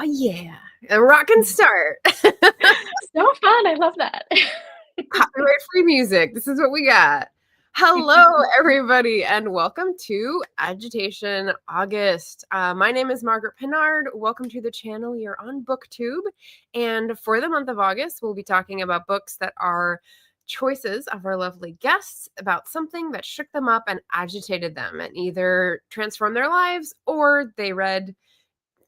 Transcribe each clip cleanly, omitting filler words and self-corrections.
Oh, yeah. A rockin' start. So fun. I love that. Copyright-free music. This is what we got. Hello, everybody, and welcome to Agitation August. My name is Margaret Pinard. Welcome to the channel. You're on Booktube. And for the month of August, we'll be talking about books that are choices of our lovely guests about something that shook them up and agitated them and either transformed their lives or they read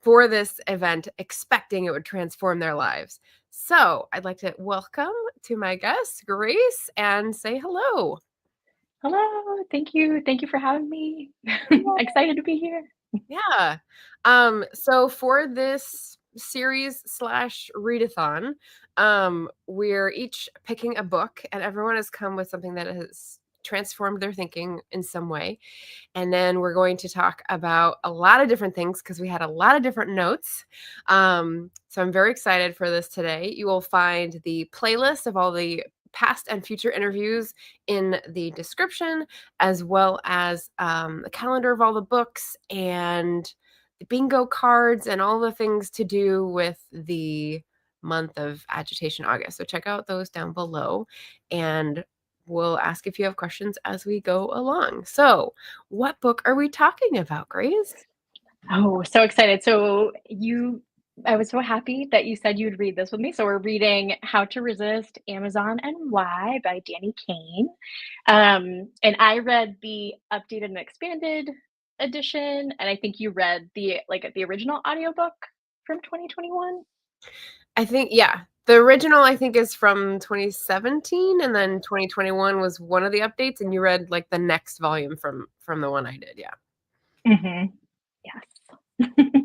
for this event expecting it would transform their lives. So I'd like to welcome to my guest, Grace, and say hello. Hello. Thank you. Thank you for having me. Excited to be here. Yeah. So for this series / readathon, we're each picking a book and everyone has come with something that has transformed their thinking in some way. And then we're going to talk about a lot of different things because we had a lot of different notes. So I'm very excited for this today. You will find the playlist of all the past and future interviews in the description, as well as the calendar of all the books and the bingo cards and all the things to do with the month of Agitation August. So check out those down below, and we'll ask if you have questions as we go along. So what book are we talking about, Grace? Oh, so excited. I was so happy that you said you'd read this with me. So we're reading How to Resist Amazon and Why by Danny Kane. And I read the updated and expanded edition, and I think you read the original audiobook from 2021. I think, yeah. The original, I think, is from 2017, and then 2021 was one of the updates, and you read like the next volume from the one I did, yeah. Mm-hmm. Yes.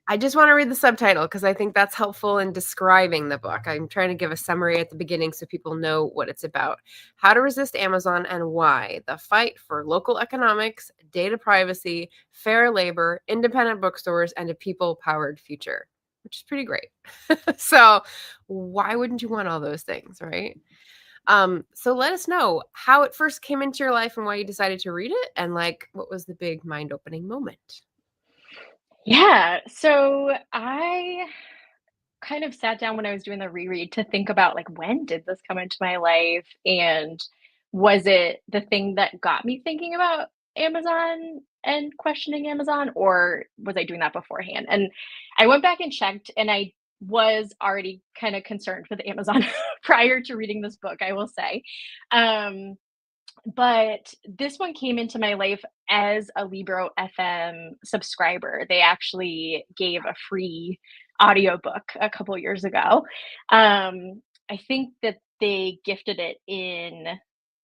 I just want to read the subtitle because I think that's helpful in describing the book. I'm trying to give a summary at the beginning so people know what it's about. How to Resist Amazon and Why: The Fight for Local Economics, Data Privacy, Fair Labor, Independent Bookstores, and a People-Powered Future, which is pretty great. So why wouldn't you want all those things, right? So let us know how it first came into your life and why you decided to read it, and like what was the big mind-opening moment. Yeah. So I kind of sat down when I was doing the reread to think about like when did this come into my life, and was it the thing that got me thinking about Amazon and questioning Amazon, or was I doing that beforehand? And I went back and checked, and I was already kind of concerned with Amazon prior to reading this book, I will say. Um, but this one came into my life as a Libro FM subscriber. They actually gave a free audiobook a couple years ago. I think that they gifted it in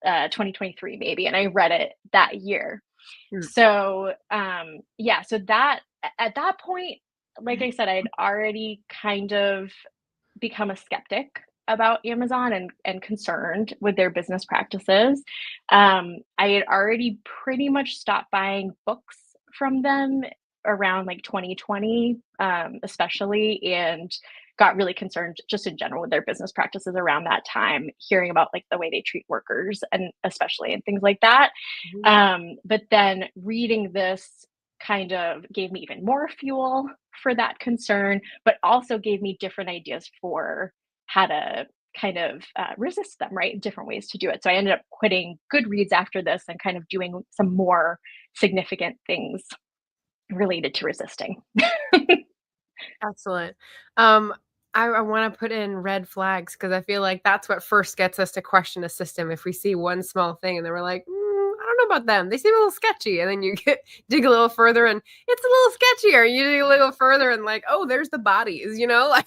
2023 maybe, and I read it that year. Hmm. So yeah, so that at that point, like I said, I'd already kind of become a skeptic about Amazon and concerned with their business practices. I had already pretty much stopped buying books from them around like 2020, especially, and got really concerned just in general with their business practices around that time, hearing about like the way they treat workers and especially and things like that. But then reading this kind of gave me even more fuel for that concern, but also gave me different ideas for how to kind of resist them, right? Different ways to do it. So I ended up quitting Goodreads after this and kind of doing some more significant things related to resisting. Excellent. I want to put in red flags because I feel like that's what first gets us to question a system. If we see one small thing and then we're like, I don't know about them. They seem a little sketchy. And then you dig a little further and it's a little sketchier. You dig a little further and like, oh, there's the bodies, like.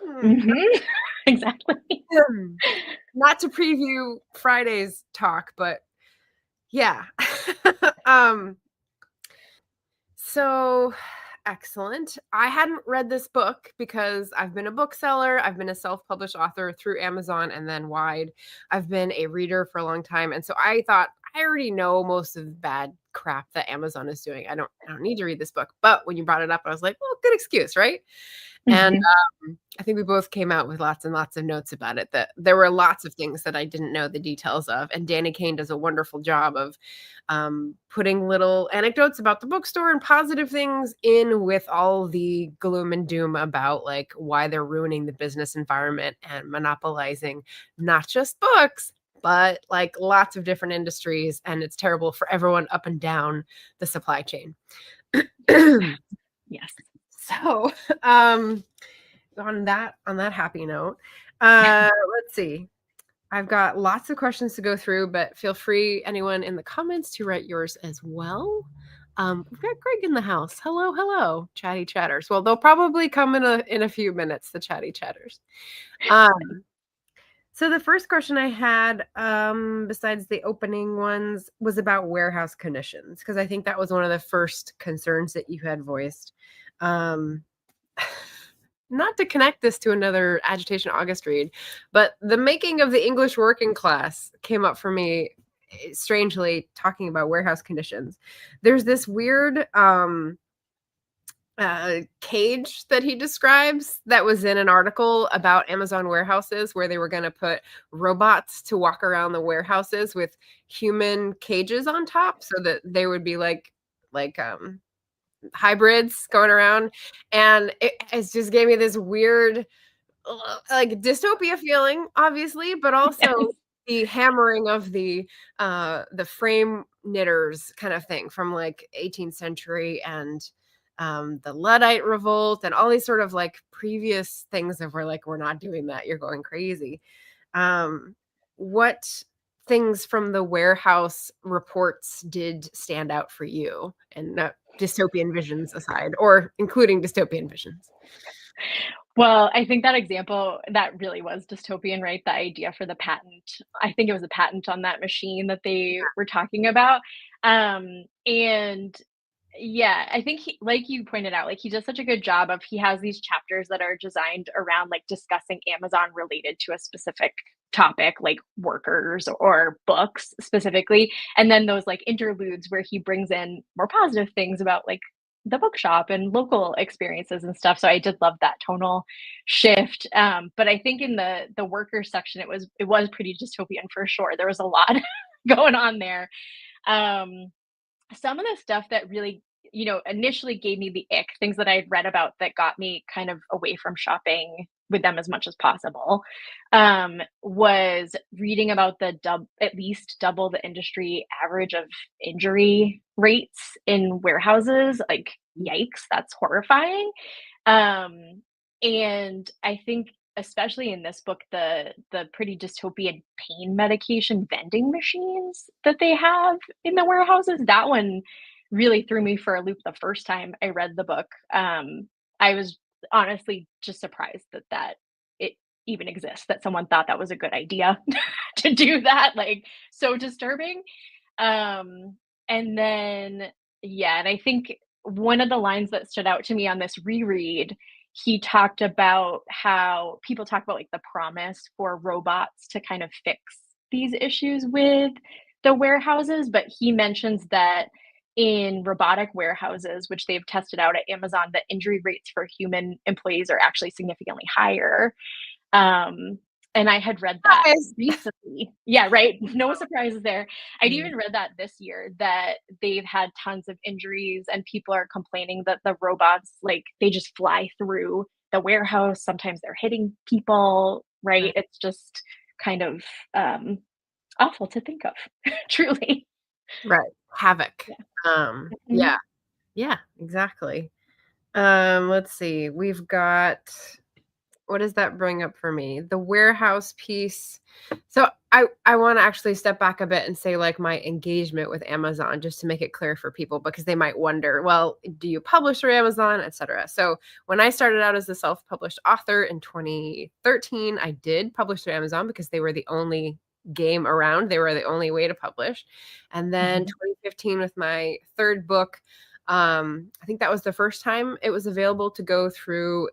Mm-hmm. Exactly. Not to preview Friday's talk, but yeah. So excellent. I hadn't read this book because I've been a bookseller. I've been a self-published author through Amazon and then wide. I've been a reader for a long time. And so I thought I already know most of the bad crap that Amazon is doing. I don't need to read this book. But when you brought it up, I was like, well, good excuse, right? And I think we both came out with lots and lots of notes about it, that there were lots of things that I didn't know the details of. And Danny Kane does a wonderful job of putting little anecdotes about the bookstore and positive things in with all the gloom and doom about like why they're ruining the business environment and monopolizing not just books, but like lots of different industries. And it's terrible for everyone up and down the supply chain. Yes. So, on that happy note, let's see. I've got lots of questions to go through, but feel free, anyone in the comments, to write yours as well. We've got Greg in the house. Hello, chatty chatters. Well, they'll probably come in a few minutes, the chatty chatters. So the first question I had, besides the opening ones, was about warehouse conditions, because I think that was one of the first concerns that you had voiced. Not to connect this to another Agitation August read, but the making of the English working class came up for me strangely, talking about warehouse conditions. There's this weird cage that he describes that was in an article about Amazon warehouses, where they were going to put robots to walk around the warehouses with human cages on top, so that they would be like hybrids going around. And it just gave me this weird like dystopia feeling, obviously, but also the hammering of the frame knitters kind of thing from like 18th century, and the Luddite revolt, and all these sort of like previous things of where like, we're not doing that, you're going crazy. What things from the warehouse reports did stand out for you, and dystopian visions aside, or including dystopian visions? Well, I think that example, that really was dystopian, right? The idea for the patent. I think it was a patent on that machine that they were talking about. And yeah, I think he, like you pointed out, like he does such a good job of, he has these chapters that are designed around like discussing Amazon related to a specific topic, like workers or books specifically. And then those like interludes where he brings in more positive things about like the bookshop and local experiences and stuff. So I did love that tonal shift. But I think in the workers section, it was pretty dystopian for sure. There was a lot going on there. Some of the stuff that really, initially gave me the ick, things that I'd read about that got me kind of away from shopping with them as much as possible, was reading about the at least double the industry average of injury rates in warehouses. Like, yikes, that's horrifying. And I think especially in this book, the pretty dystopian pain medication vending machines that they have in the warehouses, that one really threw me for a loop the first time I read the book. I was honestly just surprised that it even exists, that someone thought that was a good idea to do that. Like, so disturbing. And then, yeah, and I think one of the lines that stood out to me on this reread, he talked about how people talk about like the promise for robots to kind of fix these issues with the warehouses, but he mentions that in robotic warehouses, which they've tested out at Amazon, the injury rates for human employees are actually significantly higher. And I had read that recently. Yeah, right. No surprises there. I'd even read that this year, that they've had tons of injuries and people are complaining that the robots, like, they just fly through the warehouse. Sometimes they're hitting people, right? It's just kind of awful to think of, truly. Right. Havoc. Yeah. Yeah, exactly. Let's see. We've got, what does that bring up for me? The warehouse piece. So I want to actually step back a bit and say like my engagement with Amazon, just to make it clear for people, because they might wonder, well, do you publish through Amazon, etc. So when I started out as a self-published author in 2013, I did publish through Amazon because they were the only game around. They were the only way to publish. And then 2015 with my third book, I think that was the first time it was available to go through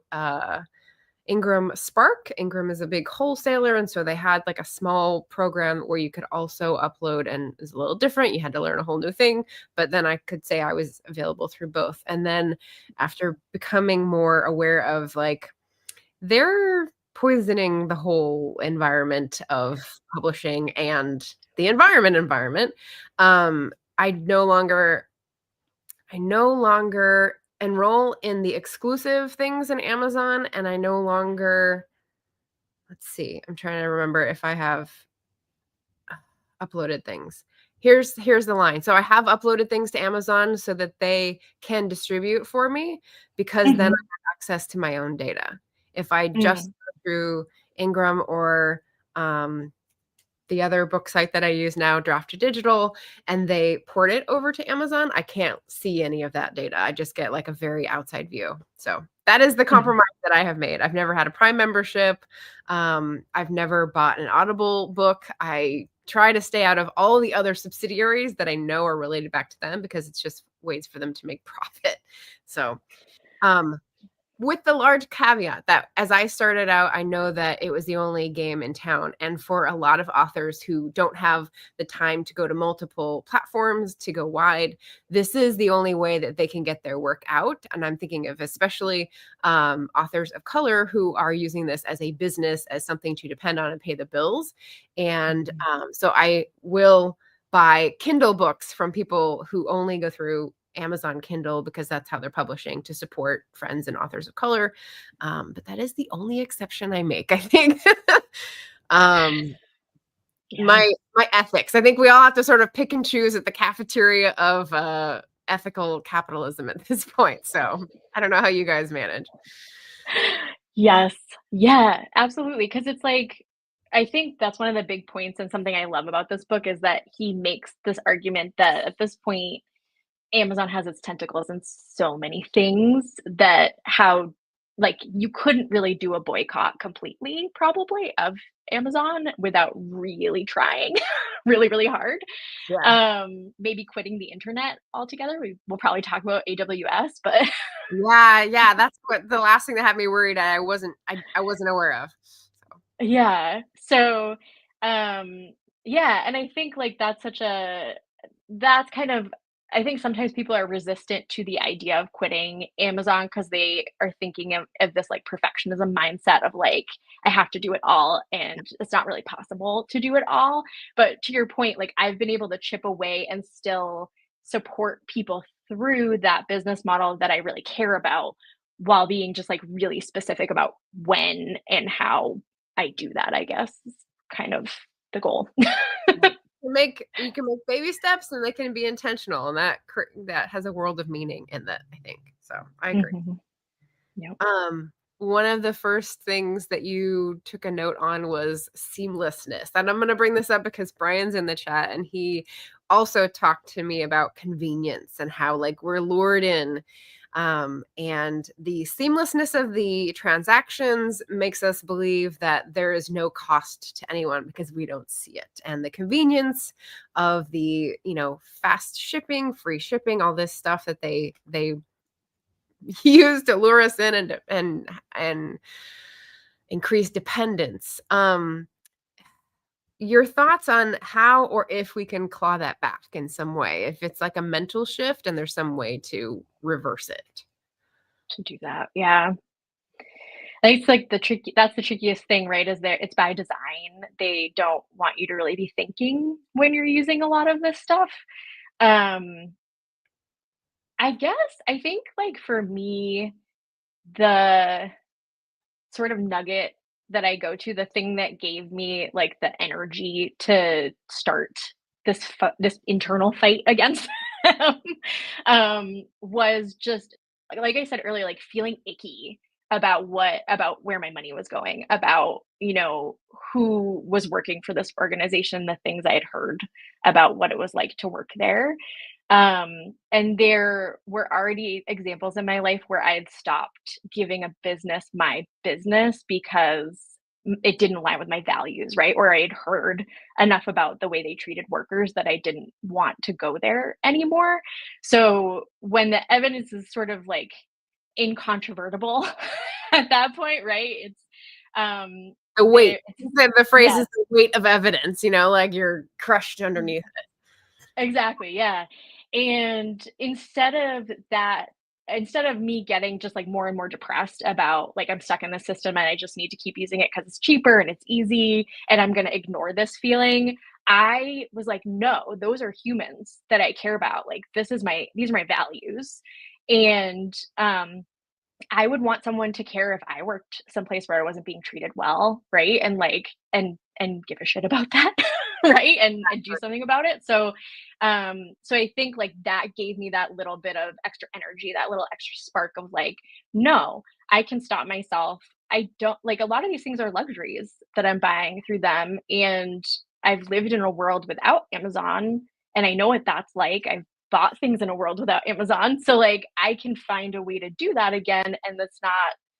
Ingram Spark. Ingram is a big wholesaler, and so they had like a small program where you could also upload, and it's a little different. You had to learn a whole new thing, but then I could say I was available through both. And then after becoming more aware of like they're poisoning the whole environment of publishing and the environment, um, I no longer enroll in the exclusive things in Amazon, and I no longer let's see, I'm trying to remember if I have uploaded things. Here's the line. So I have uploaded things to Amazon so that they can distribute for me, because then I Mhm. have access to my own data. If I just Mm. go through Ingram or um, the other book site that I use now, Draft to Digital, and they port it over to Amazon, I can't see any of that data. I just get like a very outside view. So that is the Mhm. compromise that I have made. I've never had a Prime membership. I've never bought an Audible book. I try to stay out of all the other subsidiaries that I know are related back to them, because it's just ways for them to make profit. So, um, with the large caveat that as I started out, I know that it was the only game in town. And for a lot of authors who don't have the time to go to multiple platforms to go wide, this is the only way that they can get their work out. And I'm thinking of especially authors of color who are using this as a business, as something to depend on and pay the bills. And Mhm. so I will buy Kindle books from people who only go through Amazon Kindle, because that's how they're publishing to support friends and authors of color. But that is the only exception I make, I think. um, Yeah. my ethics. I think we all have to sort of pick and choose at the cafeteria of ethical capitalism at this point. So I don't know how you guys manage. Yes. Yeah, absolutely. Because it's like, I think that's one of the big points, and something I love about this book is that he makes this argument that at this point, Amazon has its tentacles in so many things that how like you couldn't really do a boycott completely probably of Amazon without really trying really, really hard. Yeah. Maybe quitting the internet altogether. We'll probably talk about AWS, but Yeah, yeah, that's what the last thing that had me worried. I wasn't aware of. So, yeah. So, um, yeah, and I think like that's kind of I think sometimes people are resistant to the idea of quitting Amazon because they are thinking of this like perfectionism mindset of like I have to do it all, and it's not really possible to do it all. But to your point, like I've been able to chip away and still support people through that business model that I really care about, while being just like really specific about when and how I do that, I guess, is kind of the goal. right. You can make baby steps, and they can be intentional, and that has a world of meaning in that, I think. So I agree. Mhm. Yep. One of the first things that you took a note on was seamlessness. And I'm going to bring this up because Brian's in the chat, and he also talked to me about convenience and how like we're lured in. And the seamlessness of the transactions makes us believe that there is no cost to anyone because we don't see it. And the convenience of the, fast shipping, free shipping, all this stuff that they use to lure us in and increase dependence. Your thoughts on how or if we can claw that back in some way, if it's like a mental shift and there's some way to reverse it. To do that. Yeah. I think it's like that's the trickiest thing, right? Is there it's by design. They don't want you to really be thinking when you're using a lot of this stuff. Um, I guess I think like for me, the sort of nugget that I go to, the thing that gave me like the energy to start this internal fight against them, was just like I said earlier, like feeling icky about where my money was going, about who was working for this organization, the things I had heard about what it was like to work there. And there were already examples in my life where I had stopped giving a business my business because it didn't align with my values, right? Or I had heard enough about the way they treated workers that I didn't want to go there anymore. So when the evidence is sort of like incontrovertible at that point, right? It's The weight. it's The phrase is yes, the weight of evidence, like you're crushed underneath it. exactly, yeah. And instead of me getting just like more and more depressed about like I'm stuck in the system and I just need to keep using it because it's cheaper and it's easy and I'm going to ignore this feeling, I was like, no, those are humans that I care about. Like these are my values. And I would want someone to care if I worked someplace where I wasn't being treated well, right? And like and give a shit about that, right? And do something about it. So I think like that gave me that little bit of extra energy, that little extra spark of like, no, I can stop myself. I don't like a lot of these things are luxuries that I'm buying through them. And I've lived in a world without Amazon and I know what that's like. I've bought things in a world without Amazon. So like I can find a way to do that again. And that's not,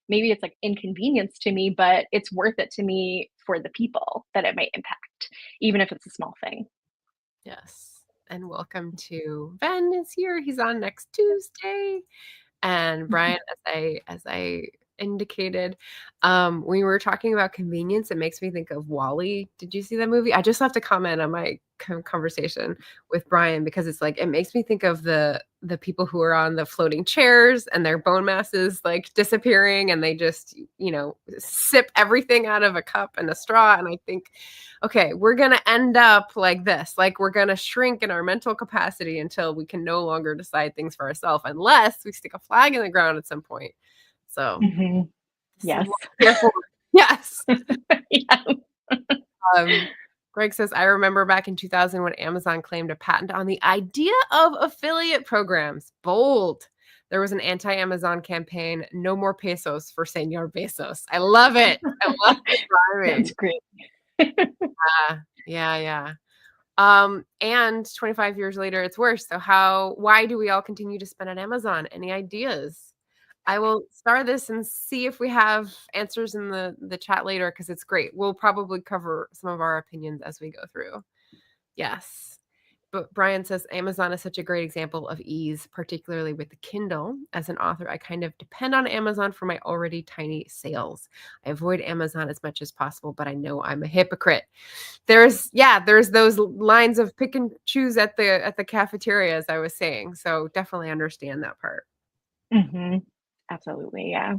maybe it's like inconvenience to me, but it's worth it to me for the people that it might impact, even if it's a small thing. Yes. And welcome to Ben is here. He's on next Tuesday. And Brian, as I indicated, when we were talking about convenience, it makes me think of Wall-E. Did you see that movie? I just have to comment on my conversation with Brian because it's like it makes me think of the people who are on the floating chairs and their bone masses like disappearing and they just sip everything out of a cup and a straw. And I think, okay, we're gonna end up like this. Like we're gonna shrink in our mental capacity until we can no longer decide things for ourselves unless we stick a flag in the ground at some point. So Mm-hmm. this is Yes. what we're here for. Yes. Yeah. Greg says, I remember back in 2000 when Amazon claimed a patent on the idea of affiliate programs. Bold. There was an anti-Amazon campaign, no more pesos for Senor Bezos. I love it. I love it. That's great. Yeah. And 25 years later, it's worse. So why do we all continue to spend on Amazon? Any ideas? I will start this and see if we have answers in the chat later because it's great. We'll probably cover some of our opinions as we go through. Yes. But Brian says Amazon is such a great example of ease, particularly with the Kindle. As an author, I kind of depend on Amazon for my already tiny sales. I avoid Amazon as much as possible, but I know I'm a hypocrite. There's those lines of pick and choose at the cafeteria, as I was saying. So definitely understand that part. Mm-hmm. Absolutely. Yeah.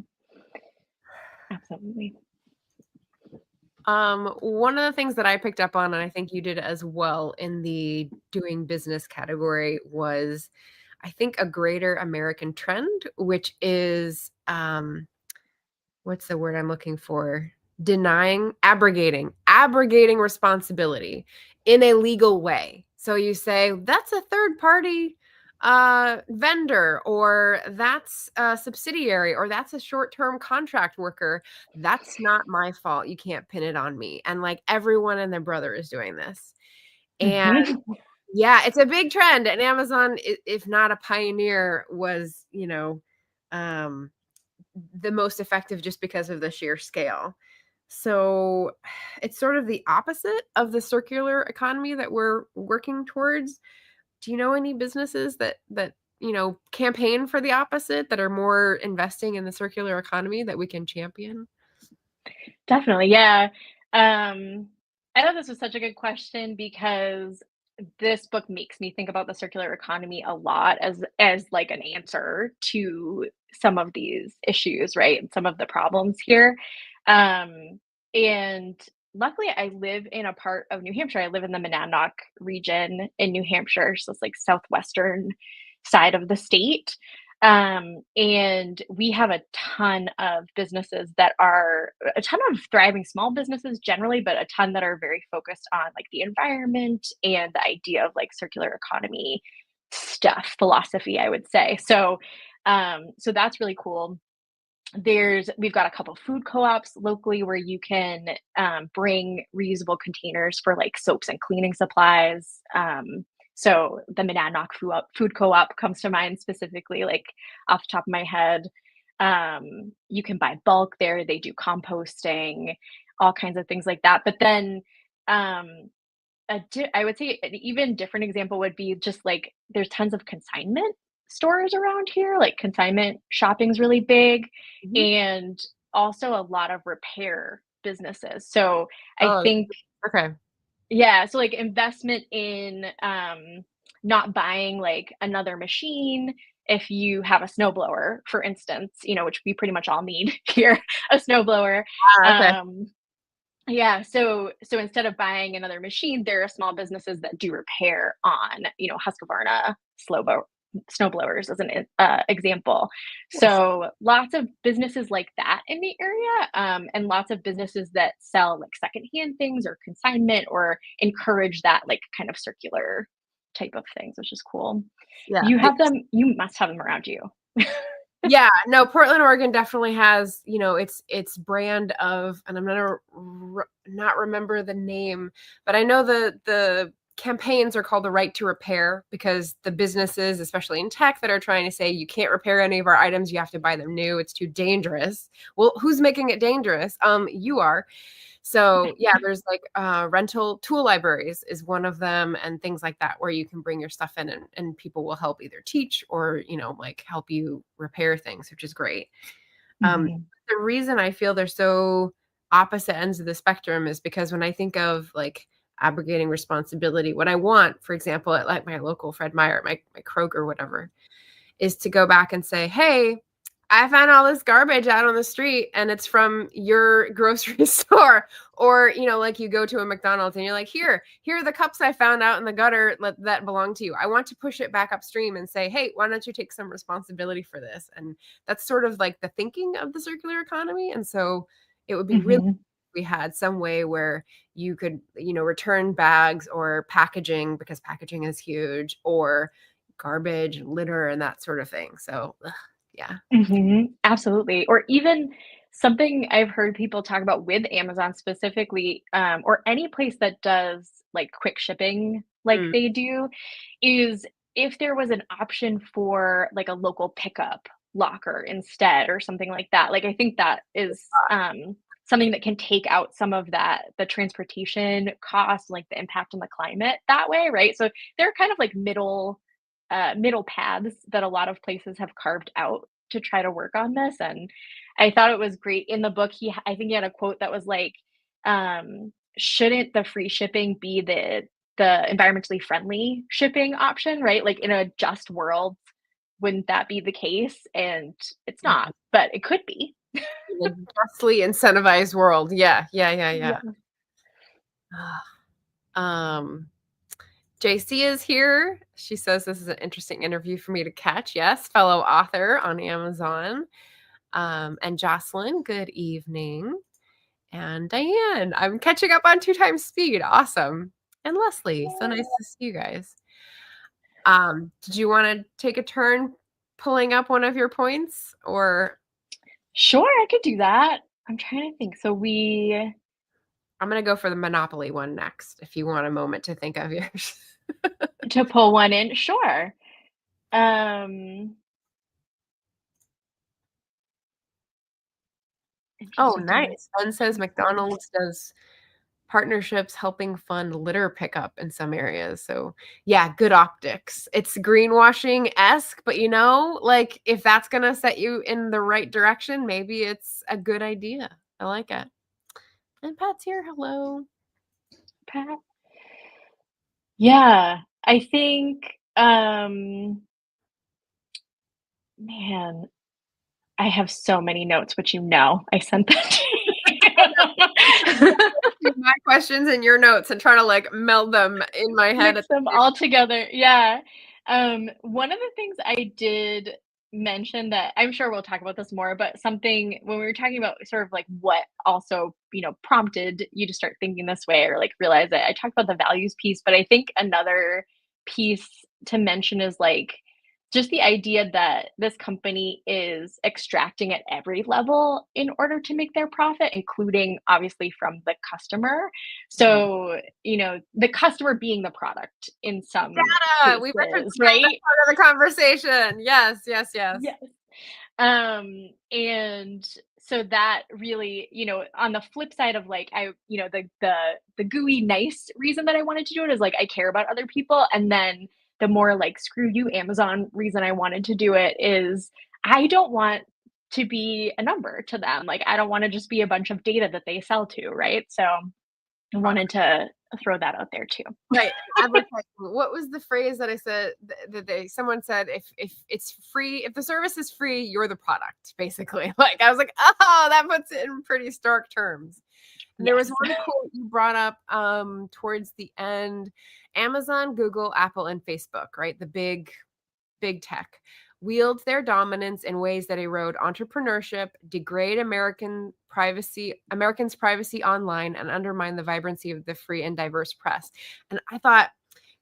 Absolutely. One of the things that I picked up on, and I think you did as well in the doing business category, was I think a greater American trend, which is what's the word I'm looking for? Abrogating responsibility in a legal way. So you say that's a third party vendor, or that's a subsidiary, or that's a short-term contract worker. That's not my fault. You can't pin it on me. And like everyone and their brother is doing this. And Mm-hmm. yeah, it's a big trend. And Amazon, if not a pioneer, was, um, the most effective just because of the sheer scale. So it's sort of the opposite of the circular economy that we're working towards. Do you know any businesses that campaign for the opposite, that are more investing in the circular economy that we can champion? Definitely. Yeah. I thought this was such a good question because this book makes me think about the circular economy a lot as like an answer to some of these issues, right? And some of the problems here. Um, and luckily I live in a part of New Hampshire. I live in the Monadnock region in New Hampshire, so it's like southwestern side of the state. And we have a ton of businesses that are a ton of thriving small businesses generally, but a ton that are very focused on like the environment and the idea of like circular economy stuff, philosophy, I would say. So that's really cool. We've got a couple food co-ops locally where you can bring reusable containers for like soaps and cleaning supplies. So the Monadnock food co-op comes to mind specifically, like off the top of my head. You can buy bulk there. They do composting, all kinds of things like that. But then um, I would say an even different example would be just like there's tons of consignment stores around here. Like consignment shopping's really big, Mhm. and also a lot of repair businesses. So I Oh, think, okay. yeah, so like investment in not buying like another machine if you have a snowblower, for instance, which we pretty much all need here, a snowblower. Ah, okay. Um, yeah, so instead of buying another machine, there are small businesses that do repair on, Husqvarna snowblowers as an example. Yes. So lots of businesses like that in the area, and lots of businesses that sell like secondhand things or consignment or encourage that like kind of circular type of things, which is cool. Yeah. You have them, you must have them around you. Yeah, no, Portland, Oregon definitely has, its brand of, and I'm gonna not remember the name, but I know the campaigns are called the right to repair because the businesses, especially in tech, that are trying to say you can't repair any of our items, you have to buy them new. It's too dangerous. Well, who's making it dangerous? You are. So yeah, there's like rental tool libraries is one of them, and things like that where you can bring your stuff in, and people will help either teach or like help you repair things, which is great. Um, Mhm. the reason I feel they're so opposite ends of the spectrum is because when I think of like abrogating responsibility, what I want, for example, at like my local Fred Meyer, my Kroger, whatever, is to go back and say, hey, I found all this garbage out on the street and it's from your grocery store. Or, like you go to a McDonald's and you're like, here are the cups I found out in the gutter that belong to you. I want to push it back upstream and say, hey, why don't you take some responsibility for this? And that's sort of like the thinking of the circular economy. And so it would be really, Mhm. we had some way where you could, return bags or packaging, because packaging is huge, or garbage and litter and that sort of thing. So, ugh, yeah. Mhm, absolutely. Or even something I've heard people talk about with Amazon specifically, or any place that does like quick shipping like Mm, they do, is if there was an option for like a local pickup locker instead or something like that. Like I think that is something that can take out some of that, the transportation cost, like the impact on the climate that way, right? So they're kind of like middle paths that a lot of places have carved out to try to work on this. And I thought it was great in the book. I think he had a quote that was like, shouldn't the free shipping be the environmentally friendly shipping option, right? Like in a just world, wouldn't that be the case? And it's mhm. not, but it could be. In a justly incentivized world. Yeah, yeah, yeah, yeah. Yeah. Um, JC is here. She says this is an interesting interview for me to catch. Yes, fellow author on Amazon. And Jocelyn, good evening. And Diane, I'm catching up on 2 times speed. Awesome. And Leslie, so nice to see you guys. Did you want to take a turn pulling up one of your points, or Sure, I could do that. I'm trying to think. So we I'm going to go for the Monopoly one next if you want a moment to think of yours. to pull one in, sure. Um, Oh, interesting. nice. Ben says McDonald's does partnerships helping fund litter pickup in some areas. So, yeah, good optics. It's greenwashing-esque, but like if that's going to set you in the right direction, maybe it's a good idea. I like it. And Pat's here. Hello. Pat? Yeah, I think, man, I have so many notes, which I sent that to you. My questions and your notes and try to like meld them in my head at Mix the them same. all together, yeah. One of the things I did mention that I'm sure we'll talk about this more, but something when we were talking about sort of like what also, prompted you to start thinking this way or like realize it, I talked about the values piece, but I think another piece to mention is like just the idea that this company is extracting at every level in order to make their profit, including obviously from the customer. Mhm. So, the customer being the product in some We meant to cases, expand that right? part of the conversation. Yes, yes, yes. Yes. And so that really, on the flip side of like, the gooey nice reason that I wanted to do it is like I care about other people. And then the more like screw you Amazon reason I wanted to do it is I don't want to be a number to them. Like I don't want to just be a bunch of data that they sell to, right? So I wanted to throw that out there too. Right, advertising. What was the phrase that I said that someone said, if it's free, if the service is free, you're the product, basically. Like, I was like, oh, that puts it in pretty stark terms. And there was Yes. one quote you brought up towards the end. Amazon, Google, Apple, and Facebook, right? The big tech wield their dominance in ways that erode entrepreneurship, degrade Americans' privacy online, and undermine the vibrancy of the free and diverse press. And I thought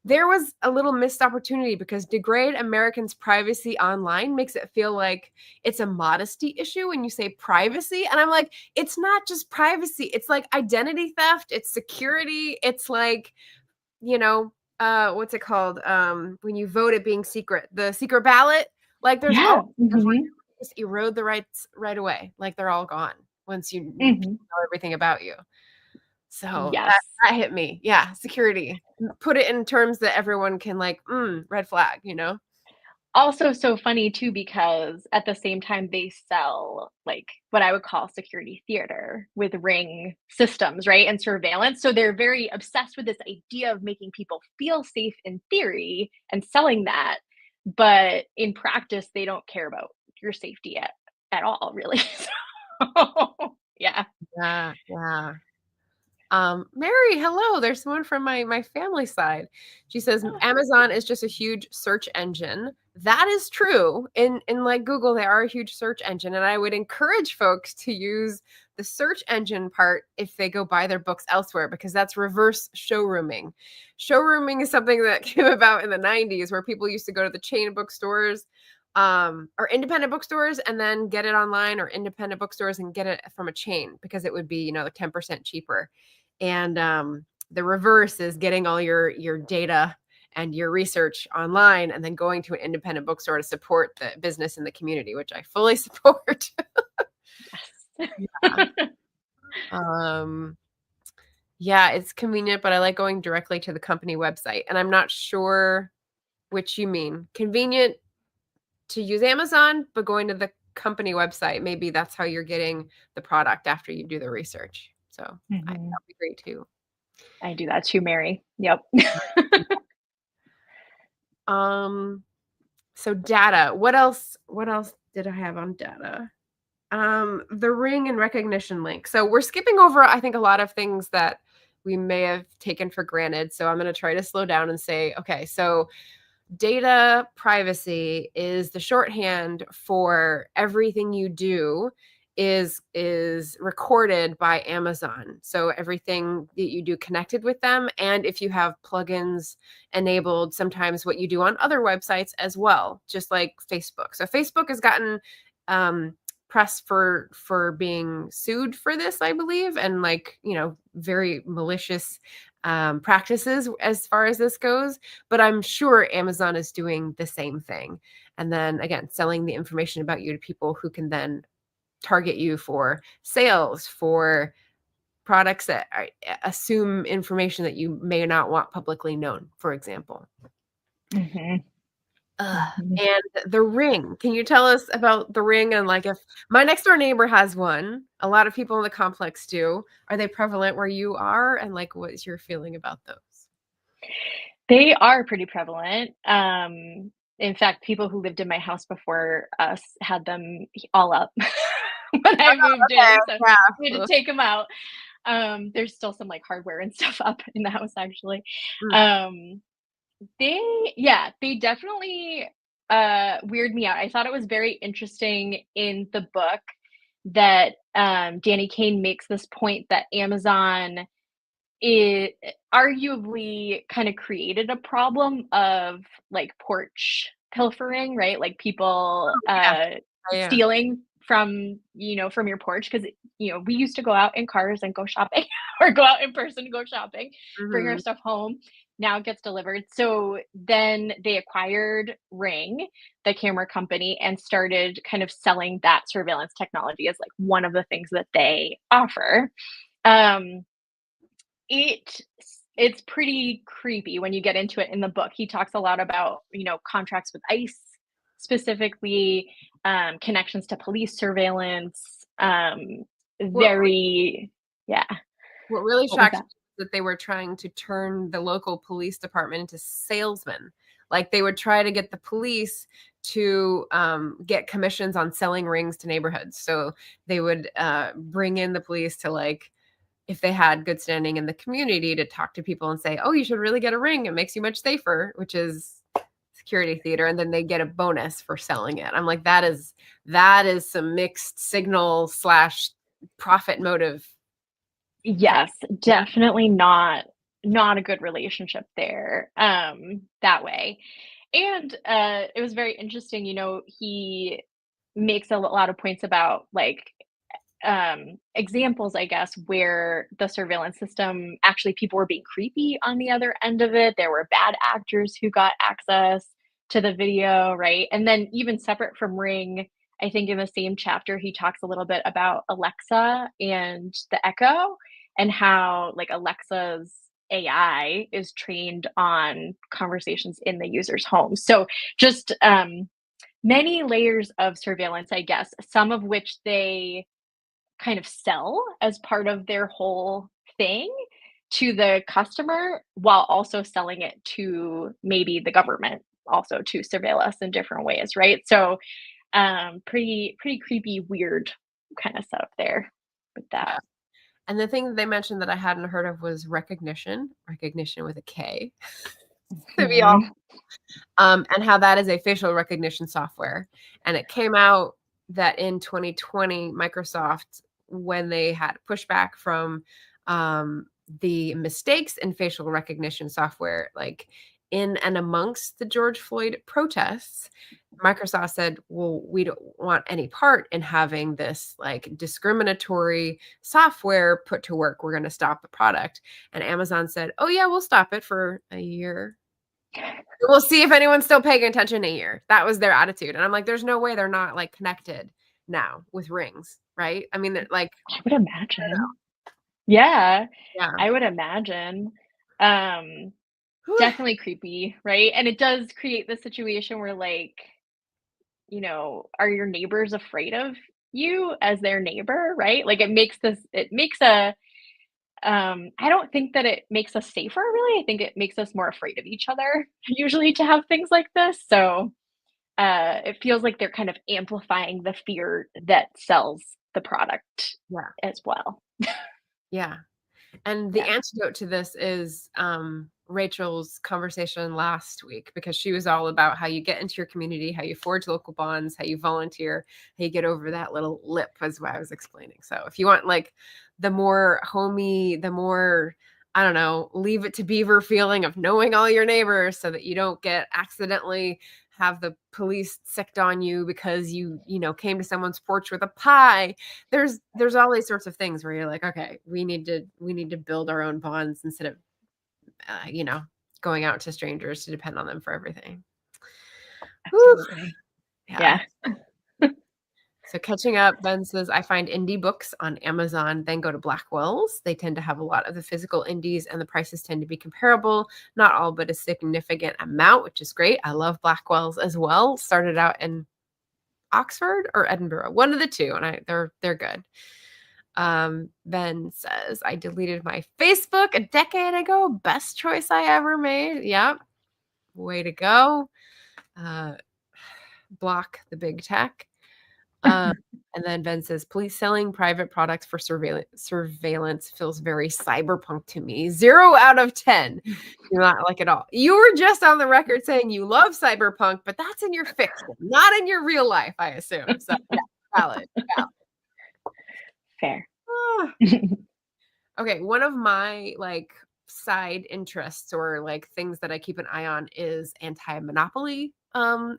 there was a little missed opportunity, because degrade Americans' privacy online makes it feel like it's a modesty issue when you say privacy. And I'm like, it's not just privacy. It's like identity theft. It's security. It's like, what's it called? When you vote, it being secret, the secret ballot. Like there's Yeah. all just erode the rights right away. Like they're all gone once you know everything about you. So Yes. that hit me. Yeah, security. Put it in terms that everyone can like, red flag, Also so funny too, because at the same time they sell like what I would call security theater with ring systems, right? And surveillance. So they're very obsessed with this idea of making people feel safe in theory and selling that. But in practice, they don't care about your safety at all, really. So, yeah. Yeah, yeah. Mary, hello. There's someone from my family side. She says Amazon is just a huge search engine. That is true. In like Google, they are a huge search engine, and I would encourage folks to use the search engine part if they go buy their books elsewhere, because that's reverse showrooming. Showrooming is something that came about in the 90s, where people used to go to the chain bookstores or independent bookstores and then get it online, or independent bookstores and get it from a chain, because it would be, like 10% cheaper. And the reverse is getting all your data and your research online and then going to an independent bookstore to support the business in the community, which I fully support. Yes. Yeah. Yeah, it's convenient, but I like going directly to the company website. And I'm not sure which you mean. Convenient to use Amazon, but going to the company website, maybe that's how you're getting the product after you do the research. So that'd be great too. I do that too, Mary. Yep. So data. What else did I have on data? The ring and recognition link. So we're skipping over, I think, a lot of things that we may have taken for granted. So I'm going to try to slow down and say, okay, so data privacy is the shorthand for everything you do is recorded by Amazon. So everything that you do connected with them, and if you have plugins enabled, sometimes what you do on other websites as well, just like Facebook. So Facebook has gotten press for being sued for this, I believe, and like, very malicious practices as far as this goes. But I'm sure Amazon is doing the same thing. And then again, selling the information about you to people who can then target you for sales, for products that assume information that you may not want publicly known, for example. And the ring. Can you tell us about the ring? And like, if my next door neighbor has one, a lot of people in the complex do. Are they prevalent where you are? And like, what is your feeling about those? They are pretty prevalent. In fact, people who lived in my house before us had them all up when I moved in, so Yeah. we had to take them out. There's still some, like, hardware and stuff up in the house, actually. They definitely, weird me out. I thought it was very interesting in the book that, Danny Kane makes this point that Amazon it arguably kind of created a problem of like porch pilfering, right? Like people Yeah. stealing from from your porch because we used to go out in cars and go shopping or go out in person and go shopping, bring our stuff home. Now it gets delivered. So then they acquired Ring, the camera company, and started kind of selling that surveillance technology as like one of the things that they offer. It it's pretty creepy when you get into it in the book. He talks a lot about, contracts with ICE specifically, connections to police surveillance, What very yeah. what really What was shocked me that? was that they were trying to turn the local police department into salesmen. Like, they would try to get the police to get commissions on selling rings to neighborhoods. So they would bring in the police to, like, if they had good standing in the community, to talk to people and say, "Oh, you should really get a ring. It makes you much safer," which is security theater, and then they get a bonus for selling it. I'm like, that is some mixed signal slash profit motive. Yes, definitely not a good relationship there, that way. And, it was very interesting, he makes a lot of points about, like, examples, I guess, where the surveillance system actually people were being creepy on the other end of it. There were bad actors who got access to the video, right? And then even separate from Ring, I think in the same chapter he talks a little bit about Alexa and the Echo and how like Alexa's AI is trained on conversations in the user's home. So just many layers of surveillance, I guess, some of which they kind of sell as part of their whole thing to the customer while also selling it to maybe the government also to surveil us in different ways, right? So pretty creepy, weird kind of setup there with that. Yeah. And the thing that they mentioned that I hadn't heard of was recognition with a K, to be all, Mhm. and how that is a facial recognition software. And it came out that in 2020, Microsoft, when they had pushback from the mistakes in facial recognition software, like in and amongst the George Floyd protests, Microsoft said, well, we don't want any part in having this like discriminatory software put to work. We're going to stop the product. And Amazon said, oh, yeah, we'll stop it for a year. We'll see if anyone's still paying attention in a year. That was their attitude. And I'm like, there's no way they're not like connected now with rings, right? I mean, they're like, I would imagine. Yeah, yeah. I would imagine. Um, Definitely creepy, right? And it does create the situation where like, are your neighbors afraid of you as their neighbor, right? Like it makes a I don't think that it makes us safer really. I think it makes us more afraid of each other usually to have things like this. So it feels like they're kind of amplifying the fear that sells the product Yeah. as well. Yeah. And the Yeah. antidote to this is Rachel's conversation last week, because she was all about how you get into your community, how you forge local bonds, how you volunteer, how you get over that little lip, is what I was explaining. So if you want like the more homey, the more, I don't know, leave it to beaver feeling of knowing all your neighbors so that you don't get accidentally have the police sicked on you because you came to someone's porch with a pie. There's all these sorts of things where you're like, okay, we need to build our own bonds instead of going out to strangers to depend on them for everything. Whew. Absolutely. Yeah. Yeah. So catching up, Ben says, I find indie books on Amazon, then go to Blackwells. They tend to have a lot of the physical indies and the prices tend to be comparable. Not all, but a significant amount, which is great. I love Blackwells as well. Started out in Oxford or Edinburgh, one of the two, and they're good. Ben says, I deleted my Facebook a decade ago. Best choice I ever made. Yep. Way to go. Block the big tech. And then Ben says, police selling private products for surveillance feels very cyberpunk to me. 0 out of 10. You're not like it all. You were just on the record saying you love cyberpunk, but that's in your fiction, not in your real life, I assume. So yeah, valid. Fair. Ah. Okay, one of my like side interests or like things that I keep an eye on is anti-monopoly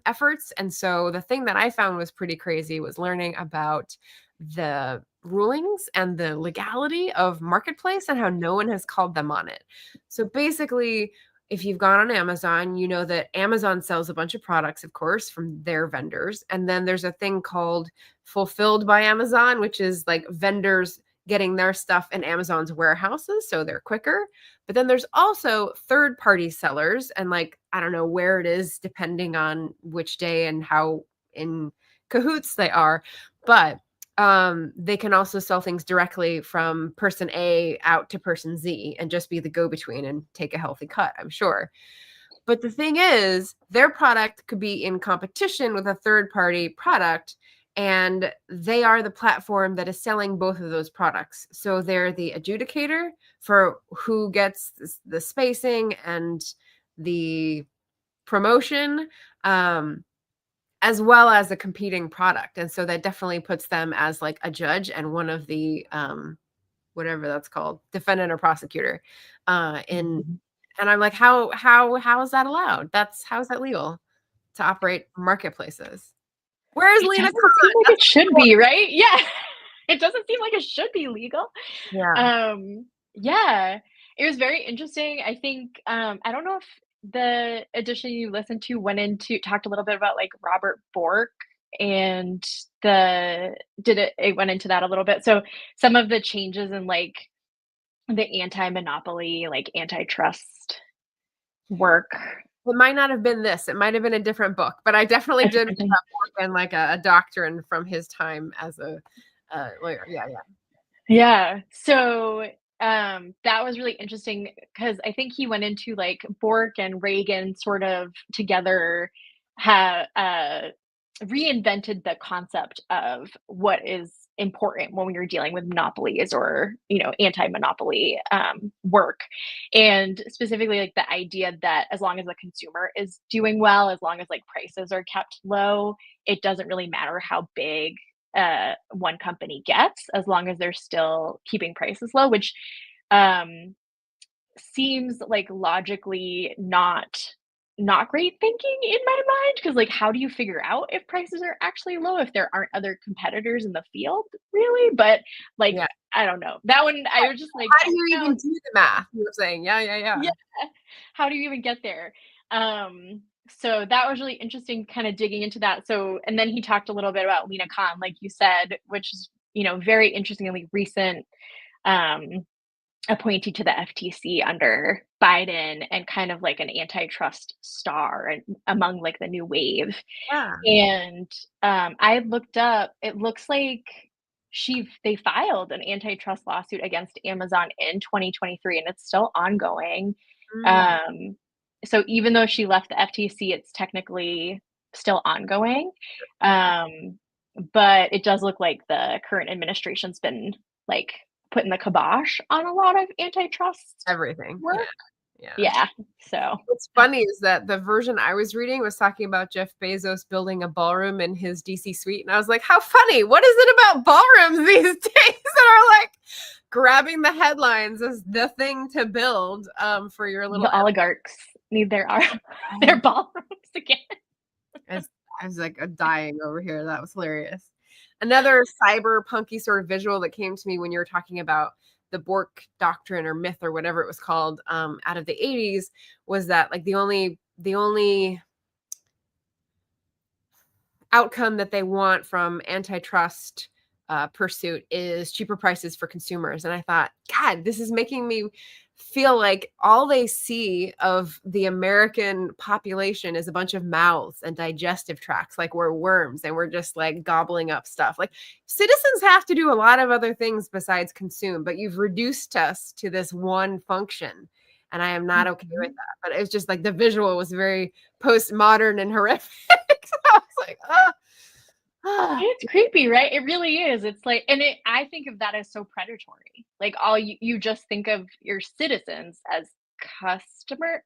efforts. And so the thing that I found was pretty crazy was learning about the rulings and the legality of marketplace and how no one has called them on it. So basically, if you've gone on Amazon, you know that Amazon sells a bunch of products, of course, from their vendors. And then there's a thing called fulfilled by Amazon, which is like vendors getting their stuff in Amazon's warehouses, so they're quicker. But then there's also third-party sellers, and like I don't know where it is depending on which day and how in cahoots they are, but they can also sell things directly from person A out to person Z and just be the go-between and take a healthy cut, I'm sure. But the thing is, their product could be in competition with a third-party product, and they are the platform that is selling both of those products. So they're the adjudicator for who gets the spacing and the promotion, as well as a competing product. And so that definitely puts them as like a judge and one of the whatever that's called, defendant or prosecutor. And I'm like, how is that allowed? How is that legal to operate marketplaces? Where is It Lena doesn't Khan? seem like it should be, right? Yeah. It doesn't seem like it should be legal. Yeah. Yeah. It was very interesting. I think I don't know if the edition you listened to talked a little bit about like Robert Bork and it went into that a little bit. So some of the changes in like the anti-monopoly, like antitrust work. It might not have been this. It might have been a different book, but I definitely did read that book and like a doctrine from his time as a lawyer. Yeah, yeah. Yeah. So that was really interesting because I think he went into like Bork and Reagan sort of together have reinvented the concept of what is important when you're dealing with monopolies or anti-monopoly work, and specifically like the idea that as long as the consumer is doing well, as long as like prices are kept low, it doesn't really matter how big one company gets, as long as they're still keeping prices low, which seems like logically not great thinking in my mind, because like how do you figure out if prices are actually low if there aren't other competitors in the field, really? But like Yeah. I don't know, that one I was just like, How do you even do the math? You were saying, yeah, yeah, yeah. yeah, how do you even get there? So that was really interesting, kind of digging into that. So, and then he talked a little bit about Lena Khan, like you said, which is very interestingly recent appointee to the FTC under Biden, and kind of like an antitrust star and among like the new wave. Yeah. And I looked up, it looks like they filed an antitrust lawsuit against Amazon in 2023, and it's still ongoing. Mm. Um, so even though she left the FTC, it's technically still ongoing. But it does look like the current administration's been like putting the kibosh on a lot of antitrust Everything. work. Yeah. Yeah. So What's funny is that the version I was reading was talking about Jeff Bezos building a ballroom in his DC suite. And I was like, how funny. What is it about ballrooms these days that are like grabbing the headlines as the thing to build for your little the oligarchs need their ballrooms again. I was like dying over here. That was hilarious. Another cyberpunky sort of visual that came to me when you were talking about the Bork doctrine or myth or whatever it was called out of the 80s was that like the only outcome that they want from antitrust pursuit is cheaper prices for consumers. And I thought, God, this is making me feel like all they see of the American population is a bunch of mouths and digestive tracts, like we're worms and we're just like gobbling up stuff. Like citizens have to do a lot of other things besides consume, but you've reduced us to this one function. And I am not okay with that. But it's just like the visual was very postmodern and horrific. So I was like, oh. It's creepy, right? It really is. It's like, and I think of that as so predatory. Like all you just think of your citizens as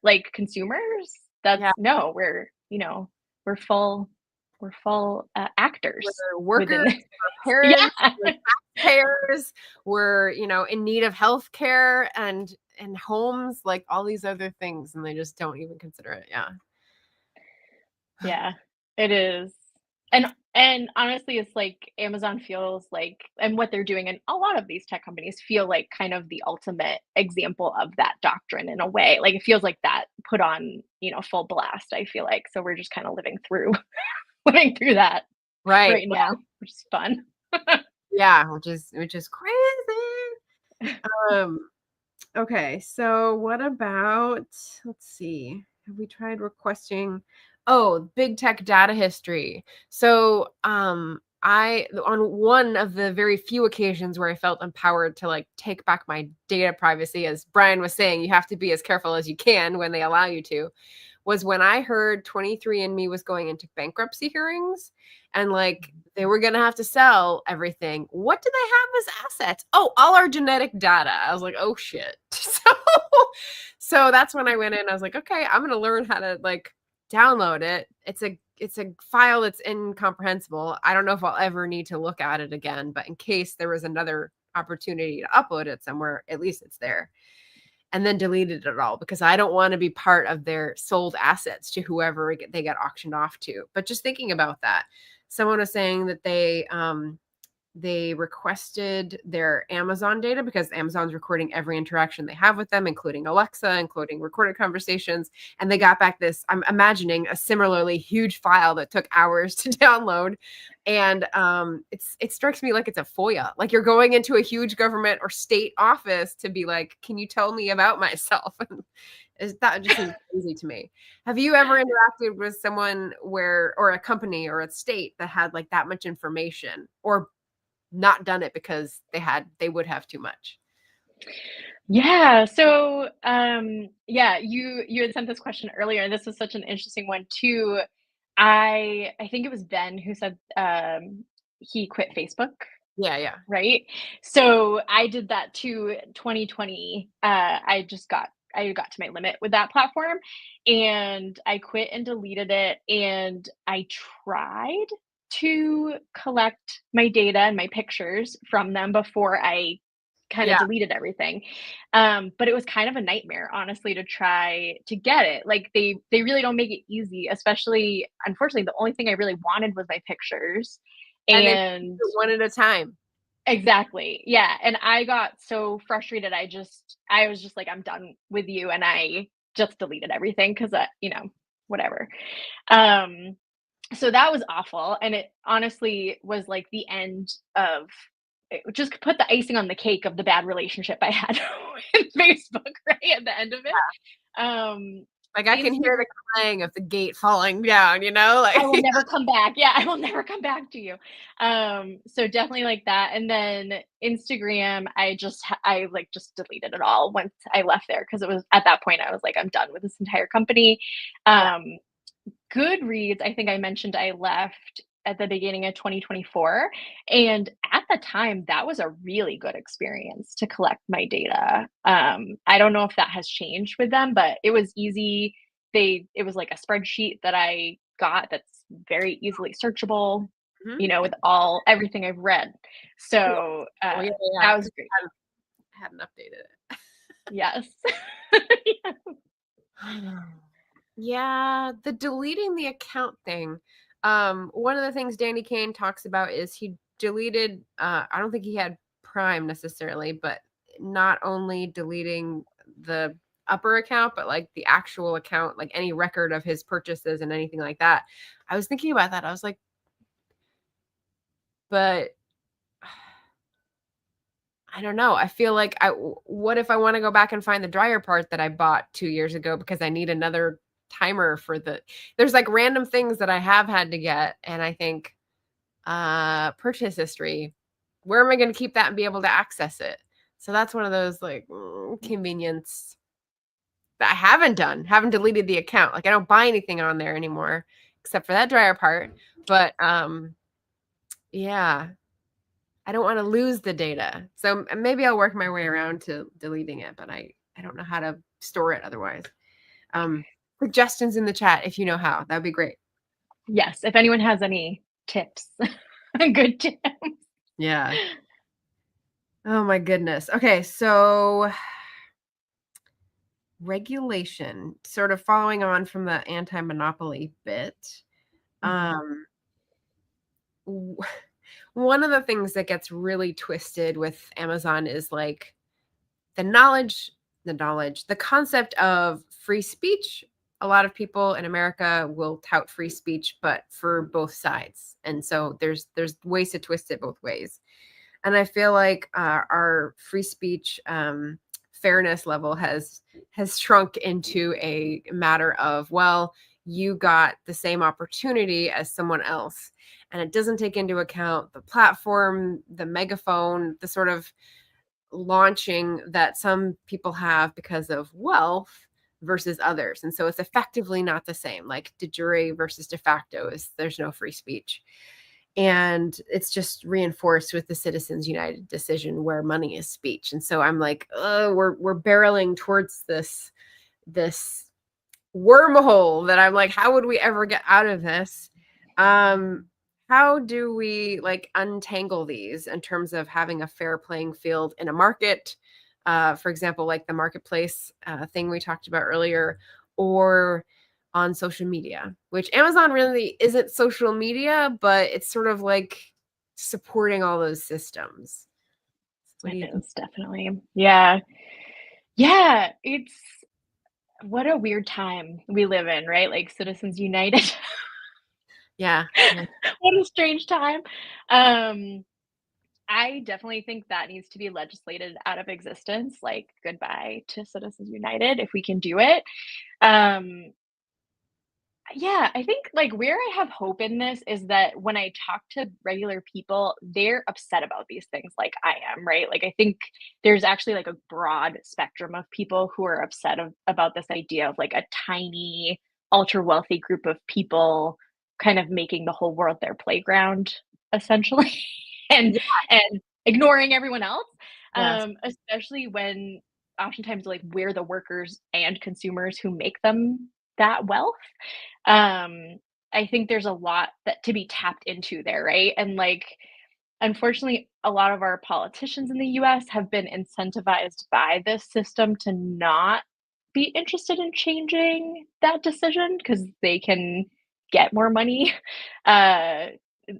like consumers. That's Yeah. no, we're full actors. We're workers, we're Yeah. parents, we're taxpayers, we're, in need of health care and homes, like all these other things, and they just don't even consider it. Yeah. Yeah, it is. And honestly, it's like Amazon feels like, and what they're doing, and a lot of these tech companies feel like kind of the ultimate example of that doctrine in a way. Like it feels like that put on, full blast, I feel like. So we're just kind of living through that Right. right now, which is fun. Yeah, which is crazy. Um, okay, so what about, let's see, have we tried requesting, big tech data history. So, I on one of the very few occasions where I felt empowered to like take back my data privacy, as Brian was saying, you have to be as careful as you can when they allow you to, was when I heard 23andMe was going into bankruptcy hearings and like they were going to have to sell everything. What do they have as assets? Oh, all our genetic data. I was like, oh shit. So that's when I went in. I was like, okay, I'm going to learn how to like download it. It's a file that's incomprehensible. I don't know if I'll ever need to look at it again, but in case there was another opportunity to upload it somewhere, at least it's there. And then deleted it all because I don't want to be part of their sold assets to whoever they get auctioned off to. But just thinking about that, someone was saying that they requested their Amazon data because Amazon's recording every interaction they have with them, including Alexa, including recorded conversations. And they got back this, I'm imagining, a similarly huge file that took hours to download. And it strikes me like it's a FOIA. Like you're going into a huge government or state office to be like, can you tell me about myself? That just seems crazy to me. Have you ever interacted with someone or a company or a state that had like that much information, or not done it because they would have too much? Yeah. So, yeah, you had sent this question earlier, and this was such an interesting one too. I think it was Ben who said he quit Facebook, Yeah. right? So I did that too. 2020. I got to my limit with that platform, and I quit and deleted it. And I tried to collect my data and my pictures from them before I kind of Yeah. deleted everything. But it was kind of a nightmare, honestly, to try to get it. Like they really don't make it easy, especially unfortunately, the only thing I really wanted was my pictures. And they And one at a time. exactly. Yeah, and I got so frustrated, I was just like, "I'm done with you," and I just deleted everything 'cause, whatever. Um, so that was awful, and it honestly was, like, the end of it just put the icing on the cake of the bad relationship I had with Facebook, right, at the end of it. Um, Like I can hear the Instagram clang of the gate falling down, like I will never come back. Yeah, I will never come back to you. So definitely like that. And then Instagram, I like just deleted it all once I left there because it was at that point I was like, I'm done with this entire company. Um, Goodreads, I think I mentioned I left at the beginning of 2024. And at the time, that was a really good experience to collect my data. I don't know if that has changed with them, but it was easy. It was like a spreadsheet that I got that's very easily searchable, Mhm. with everything I've read. Cool. So Oh, yeah, that was 'cause great. I hadn't updated it. Yes. Yeah, the deleting the account thing. One of the things Danny Kane talks about is he deleted, I don't think he had Prime necessarily, but not only deleting the upper account, but like the actual account, like any record of his purchases and anything like that. I was thinking about that. I was like, but I don't know. I feel like what if I want to go back and find the dryer part that I bought 2 years ago because I need another timer for there's like random things that I have had to get. And I think, purchase history, where am I going to keep that and be able to access it? So that's one of those like convenience that I haven't deleted the account. Like I don't buy anything on there anymore except for that dryer part. But, yeah, I don't wanna lose the data. So, maybe I'll work my way around to deleting it, but I don't know how to store it otherwise. Um, Suggestions in the chat if you know how, that'd be great. Yes. If anyone has any tips, good tips. Yeah. Oh my goodness. Okay, so regulation, sort of following on from the anti-monopoly bit. Mhm. Um, w One of the things that gets really twisted with Amazon is, like, the concept of free speech. A lot of people in America will tout free speech, but for both sides. And so there's ways to twist it both ways. And I feel like our free speech fairness level has shrunk into a matter of, well, you got the same opportunity as someone else. And it doesn't take into account the platform, the megaphone, the sort of launching that some people have because of wealth versus others. And so it's effectively not the same. Like de jure versus de facto is there's no free speech. And it's just reinforced with the Citizens United decision where money is speech. And so I'm like, oh, we're barreling towards this wormhole that I'm like, how would we ever get out of this? How do we like untangle these in terms of having a fair playing field in a market? For example, like the marketplace thing we talked about earlier, or on social media, which Amazon really isn't social media, but it's sort of like supporting all those systems. What do you It think? is definitely. Yeah. Yeah. It's what a weird time we live in, right? Like Citizens United. Yeah. Yeah. What a strange time. Um, I definitely think that needs to be legislated out of existence. Like, goodbye to Citizens United if we can do it. Um, yeah, I think like where I have hope in this is that when I talk to regular people, they're upset about these things like I am, right? Like I think there's actually like a broad spectrum of people who are about this idea of like a tiny, ultra wealthy group of people kind of making the whole world their playground, essentially, and Yeah. and ignoring everyone else. Yes. Especially when oftentimes like we're the workers and consumers who make them that wealth. um, I think there's a lot that to be tapped into there, right? And like, unfortunately, a lot of our politicians in the US have been incentivized by this system to not be interested in changing that decision because they can get more money uh,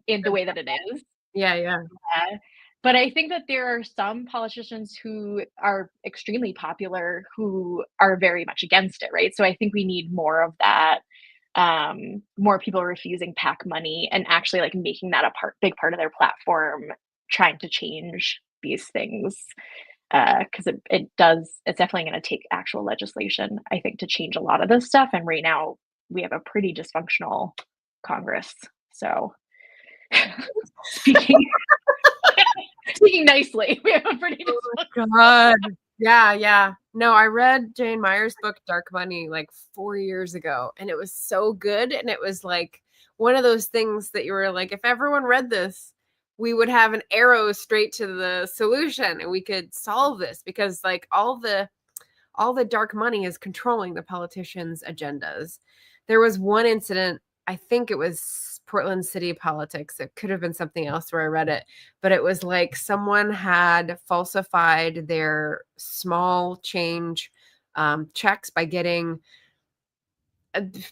in the way that it is. Yeah. Yeah. Uh, but I think that there are some politicians who are extremely popular who are very much against it, right? So I think we need more of that, more people refusing PAC money and actually like making that a big part of their platform, trying to change these things. Because it's definitely going to take actual legislation, I think, to change a lot of this stuff. And right now, we have a pretty dysfunctional Congress. So, speaking speaking nicely, we have a pretty dysfunctional. God. Yeah, yeah. No, I read Jane Meyer's book Dark Money like 4 years ago, and it was so good, and it was like one of those things that you were like, if everyone read this, we would have an arrow straight to the solution and we could solve this because like all the dark money is controlling the politicians' agendas. There was one incident, I think it was Portland city politics. It could have been something else where I read it, but it was like someone had falsified their small change checks by getting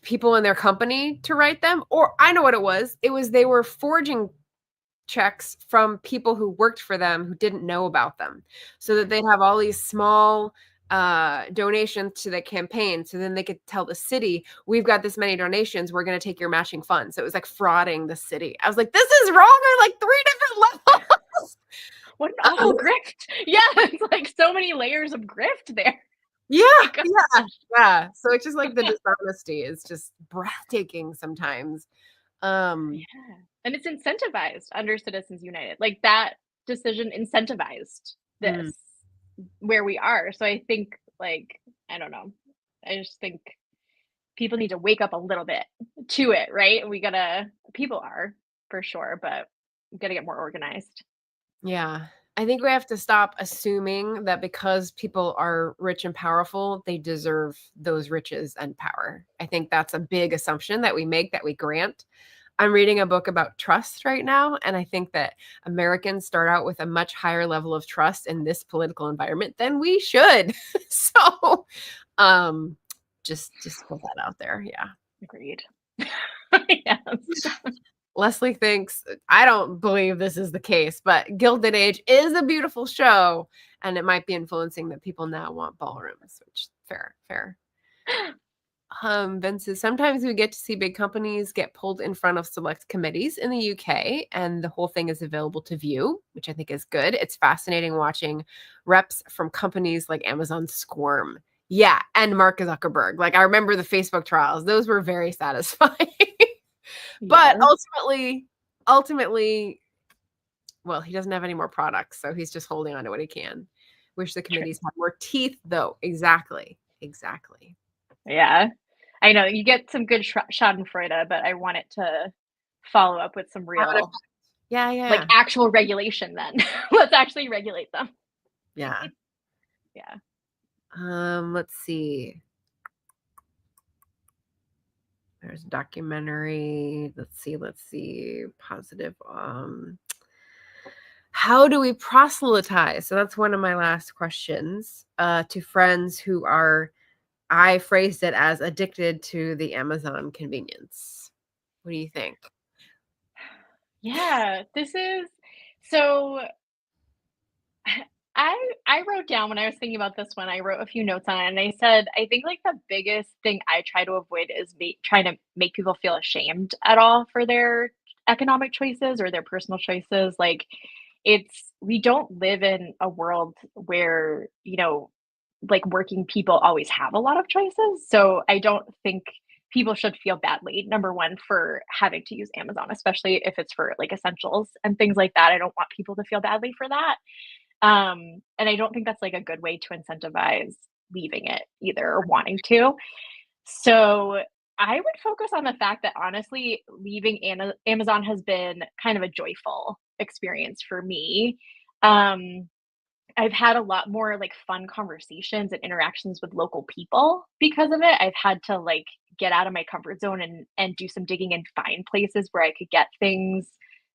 people in their company to write them. Or I know what it was. It was they were forging checks from people who worked for them who didn't know about them so that they'd have all these small donations to the campaign. So then they could tell the city, we've got this many donations, we're going to take your matching funds. So it was like frauding the city. I was like, this is wrong on like 3 different levels. What an awful grift. Yeah, it's like so many layers of grift there. Yeah, My gosh. yeah. So it's just like the dishonesty is just breathtaking sometimes. Yeah. And it's incentivized under Citizens United. Like that decision incentivized mm, this where we are. So I think like I don't know. I just think people need to wake up a little bit to it, right? People are for sure, but we gotta get more organized. yeah. I think we have to stop assuming that because people are rich and powerful, they deserve those riches and power. I think that's a big assumption that we make, that we grant. I'm reading a book about trust right now, and I think that Americans start out with a much higher level of trust in this political environment than we should. So, um, just put that out there. Yeah. Agreed. Yes. Leslie thinks, I don't believe this is the case, but Gilded Age is a beautiful show, and it might be influencing that people now want ballrooms, which fair, fair. Ben says, sometimes we get to see big companies get pulled in front of select committees in the UK, and the whole thing is available to view, which I think is good. It's fascinating watching reps from companies like Amazon squirm. Yeah, and Mark Zuckerberg. Like, I remember the Facebook trials. Those were very satisfying. But Yes. ultimately, well, he doesn't have any more products, so he's just holding on to what he can. Wish the True. committees had more teeth, though. Exactly. Yeah. I know you get some good Schadenfreude, but I want it to follow up with some Have an real, effect. Yeah, like, yeah. actual regulation then. Let's actually regulate them. Yeah. Yeah. Let's see. There's a documentary. Let's see. Positive. How do we proselytize? So that's one of my last questions to friends who are, I phrased it as addicted to the Amazon convenience. What do you think? Yeah, this is so I wrote down when I was thinking about this one, I wrote a few notes on it and I said, I think like the biggest thing I try to avoid is trying to make people feel ashamed at all for their economic choices or their personal choices. Like we don't live in a world where, like working people always have a lot of choices. So I don't think people should feel badly, number one, for having to use Amazon, especially if it's for like essentials and things like that. I don't want people to feel badly for that. And I don't think that's like a good way to incentivize leaving it either or wanting to. So I would focus on the fact that honestly, leaving Amazon has been kind of a joyful experience for me. Um, I've had a lot more like fun conversations and interactions with local people because of it. I've had to like get out of my comfort zone and do some digging and find places where I could get things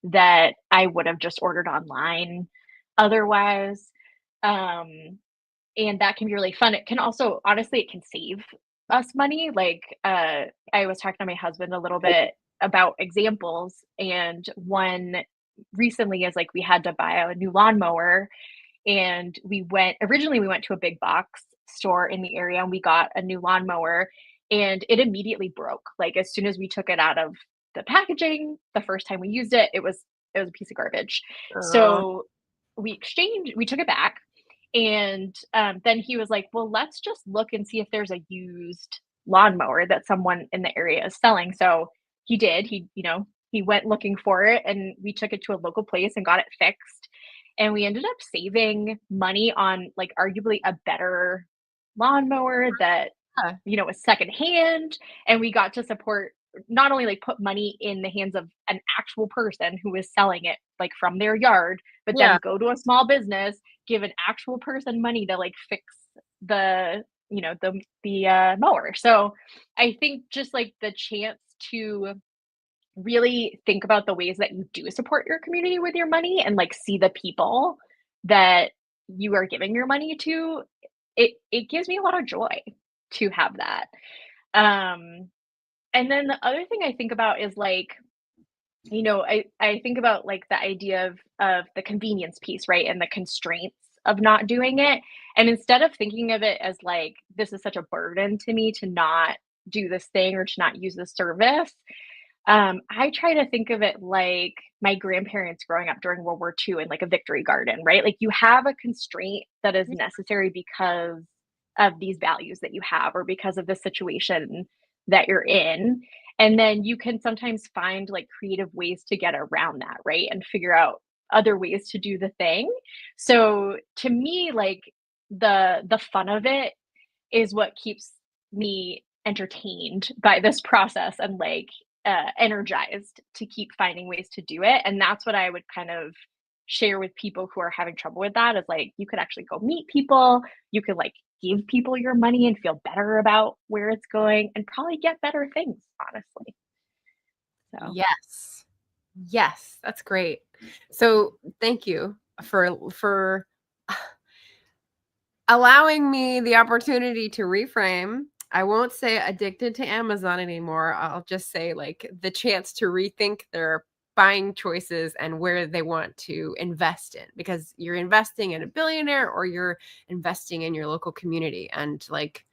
that I would have just ordered online otherwise. Um, and that can be really fun. It can also honestly, it can save us money. Like, I was talking to my husband a little bit about examples, and one recently is like we had to buy a new lawnmower, and we went to a big box store in the area and we got a new lawnmower, and it immediately broke. Like as soon as we took it out of the packaging, the first time we used it, it was a piece of garbage. Oh, So we took it back, and then he was like, well, let's just look and see if there's a used lawnmower that someone in the area is selling. So he did. He went looking for it, and we took it to a local place and got it fixed. And we ended up saving money on like arguably a better lawnmower that yeah. was secondhand, and we got to support, not only like put money in the hands of an actual person who is selling it like from their yard, but Yeah. then go to a small business, give an actual person money to like fix the mower. So I think just like the chance to really think about the ways that you do support your community with your money and like see the people that you are giving your money to, it gives me a lot of joy to have that. um and then the other thing I think about is like, I think about like the idea of the convenience piece, right? And the constraints of not doing it. And instead of thinking of it as like this is such a burden to me to not do this thing or to not use this service, I try to think of it like my grandparents growing up during World War II in like a victory garden, right? Like you have a constraint that is necessary because of these values that you have or because of the situation that you're in. And then you can sometimes find like creative ways to get around that, right? And figure out other ways to do the thing. So to me, like the fun of it is what keeps me entertained by this process and like energized to keep finding ways to do it. And that's what I would kind of share with people who are having trouble with that is like you could actually go meet people, you could like give people your money and feel better about where it's going and probably get better things, honestly. So Yes. Yes, that's great. So thank you for allowing me the opportunity to reframe. I won't say addicted to Amazon anymore. I'll just say like the chance to rethink their buying choices and where they want to invest in, because you're investing in a billionaire or you're investing in your local community. And like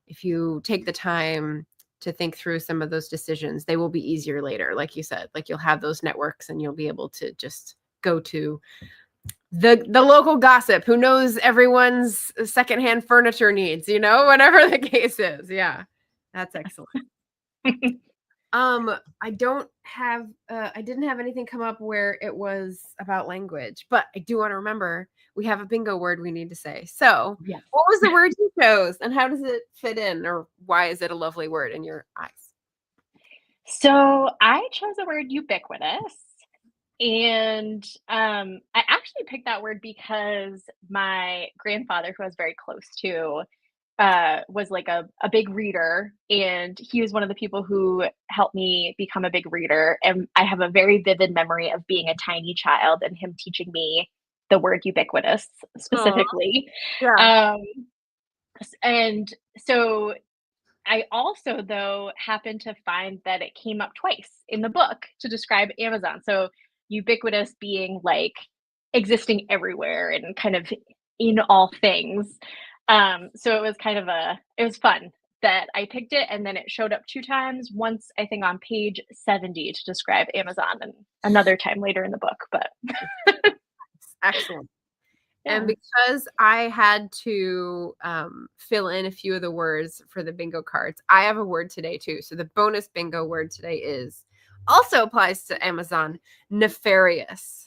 if you take the time to think through some of those decisions, they will be easier later. Like you said, like you'll have those networks and you'll be able to just go to the local gossip who knows everyone's secondhand furniture needs, whatever the case is. Yeah, that's excellent. I didn't have anything come up where it was about language, but I do want to remember we have a bingo word we need to say. So Yes. what was the word you chose and how does it fit in, or why is it a lovely word in your eyes? So I chose the word ubiquitous. And I actually picked that word because my grandfather, who I was very close to, was like a big reader. And he was one of the people who helped me become a big reader. And I have a very vivid memory of being a tiny child and him teaching me the word ubiquitous Aw, specifically. yeah. Um, and so I also, though, happened to find that it came up twice in the book to describe Amazon. So ubiquitous being like existing everywhere and kind of in all things. So it was it was fun that I picked it, and then it showed up 2 times. Once, I think, on page 70 to describe Amazon, and another time later in the book. But Excellent. And yeah, because I had to fill in a few of the words for the bingo cards, I have a word today too. So the bonus bingo word today also applies to Amazon, nefarious.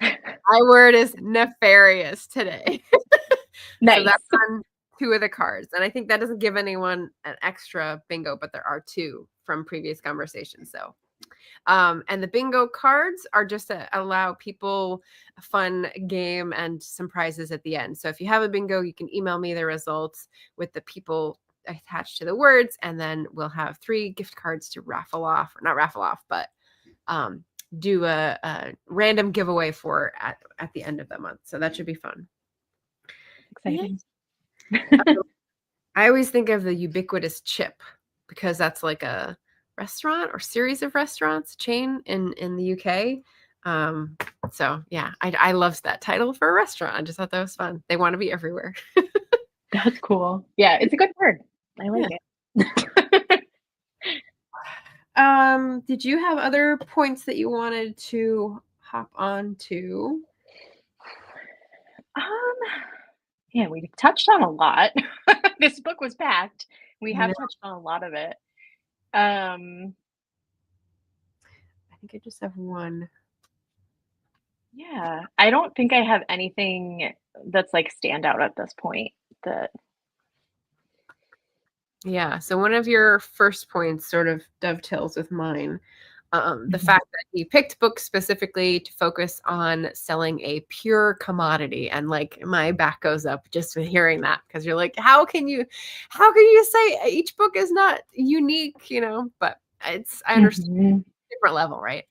My word is nefarious today. So nice. that's on 2 of the cards. And I think that doesn't give anyone an extra bingo, but there are 2 from previous conversations. So and the bingo cards are just to allow people a fun game and some prizes at the end. So if you have a bingo, you can email me the results with the people attached to the words, and then we'll have 3 gift cards to raffle off, or not raffle off, but do a random giveaway for at the end of the month. So that should be fun. Exciting. I always think of the ubiquitous chip because that's like a restaurant or series of restaurants chain in the UK. So yeah, I loved that title for a restaurant. I just thought that was fun. They want to be everywhere. That's cool. Yeah, it's a good word. I like it. Did you have other points that you wanted to hop on to? Yeah, we touched on a lot. This book was packed. We I know. have touched on a lot of it. Um, I think I just have one. yeah, I don't think I have anything that's like stand out at this point that Yeah. So one of your first points sort of dovetails with mine. The fact that he picked books specifically to focus on selling a pure commodity, and like my back goes up just with hearing that, because you're like, how can you say each book is not unique, but I understand Mhm. different level, right?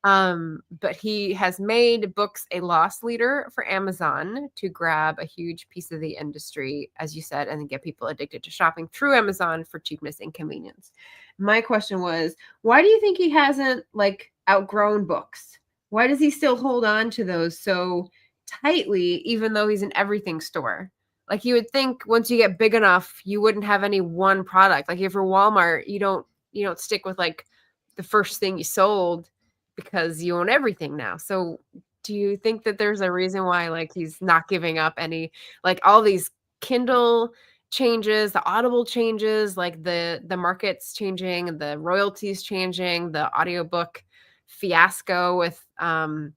But he has made books a loss leader for Amazon to grab a huge piece of the industry, as you said, and then get people addicted to shopping through Amazon for cheapness and convenience. My question was, why do you think he hasn't like outgrown books? Why does he still hold on to those so tightly, even though he's an everything store? Like you would think once you get big enough, you wouldn't have any one product. Like if you're Walmart, you don't stick with like the first thing you sold because you own everything now. So do you think that there's a reason why like he's not giving up any, like all these Kindle changes, the Audible changes, like the market's changing, the royalties changing, the audiobook fiasco with the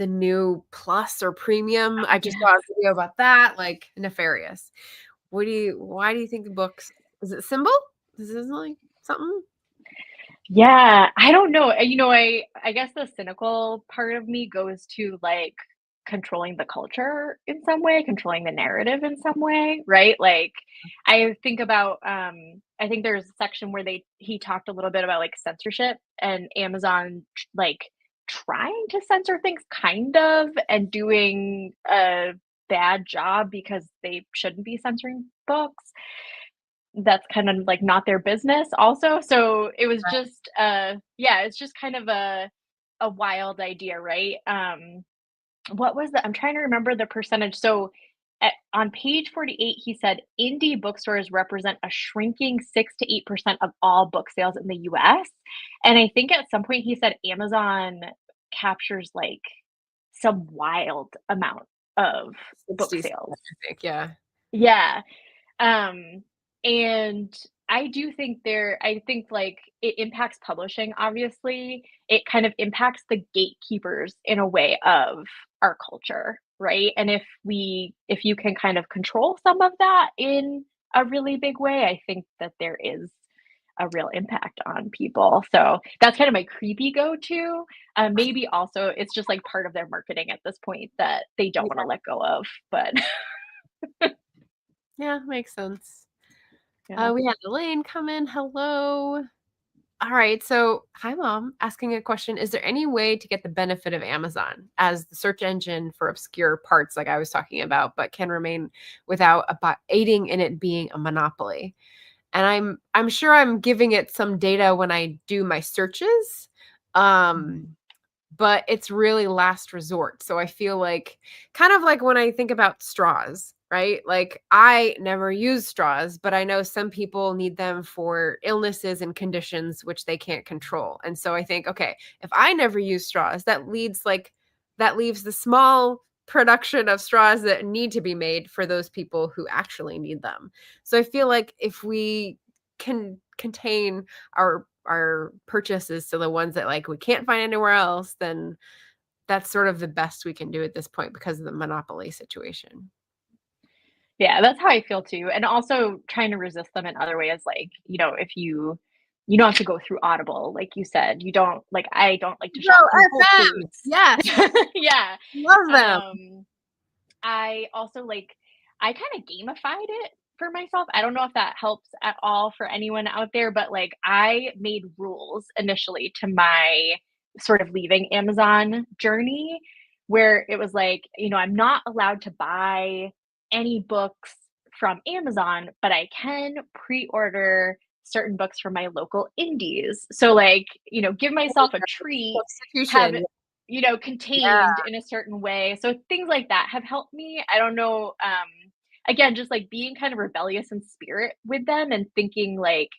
new plus or premium? I just saw a Yes. video about that, like nefarious. Why do you think the books, is it symbol? This is like something? Yeah, I don't know. I guess the cynical part of me goes to like controlling the culture in some way, controlling the narrative in some way, right? Like I think about I think there's a section where he talked a little bit about like censorship and Amazon like trying to censor things kind of and doing a bad job because they shouldn't be censoring books. That's kind of like not their business also. So it was just yeah, it's just kind of a wild idea, right? What was the I'm trying to remember the percentage. So on page 48, he said indie bookstores represent a shrinking 6 to 8% of all book sales in the US. And I think at some point he said Amazon captures like some wild amount of book 60s, sales. I think, yeah. Yeah. Um, and I think like it impacts publishing, obviously. It kind of impacts the gatekeepers in a way of our culture, right? And if you can kind of control some of that in a really big way, I think that there is a real impact on people. So that's kind of my creepy go-to. Maybe also it's just like part of their marketing at this point that they don't want to let go of, but Yeah, makes sense. yeah. We had Elaine come in. Hello. All right. So, hi, Mom. Asking a question. Is there any way to get the benefit of Amazon as the search engine for obscure parts, like I was talking about, but can remain without aiding in it being a monopoly? And I'm sure I'm giving it some data when I do my searches. Um, but it's really last resort. So I feel like kind of like when I think about straws, right? Like I never use straws, but I know some people need them for illnesses and conditions which they can't control. And so I think, okay, if I never use straws, that leaves the small production of straws that need to be made for those people who actually need them. So I feel like if we can contain our purchases to the ones that like we can't find anywhere else, then that's sort of the best we can do at this point because of the monopoly situation. Yeah, that's how I feel too, and also trying to resist them in other ways, like, if you don't have to go through Audible, like you said, you don't like, I don't like to No, shop through Whole FM. Foods. Yes. Yeah. Love them. I also, like I kinda gamified it for myself. I don't know if that helps at all for anyone out there, but, like, I made rules initially to my sort of leaving Amazon journey where it was like, I'm not allowed to buy any books from Amazon, but I can pre-order certain books from my local indies. So, like, give myself a treat, have Substitution. it, Yeah. contained in a certain way. So things like that have helped me. I don't know. Again, just like being kind of rebellious in spirit with them and thinking like,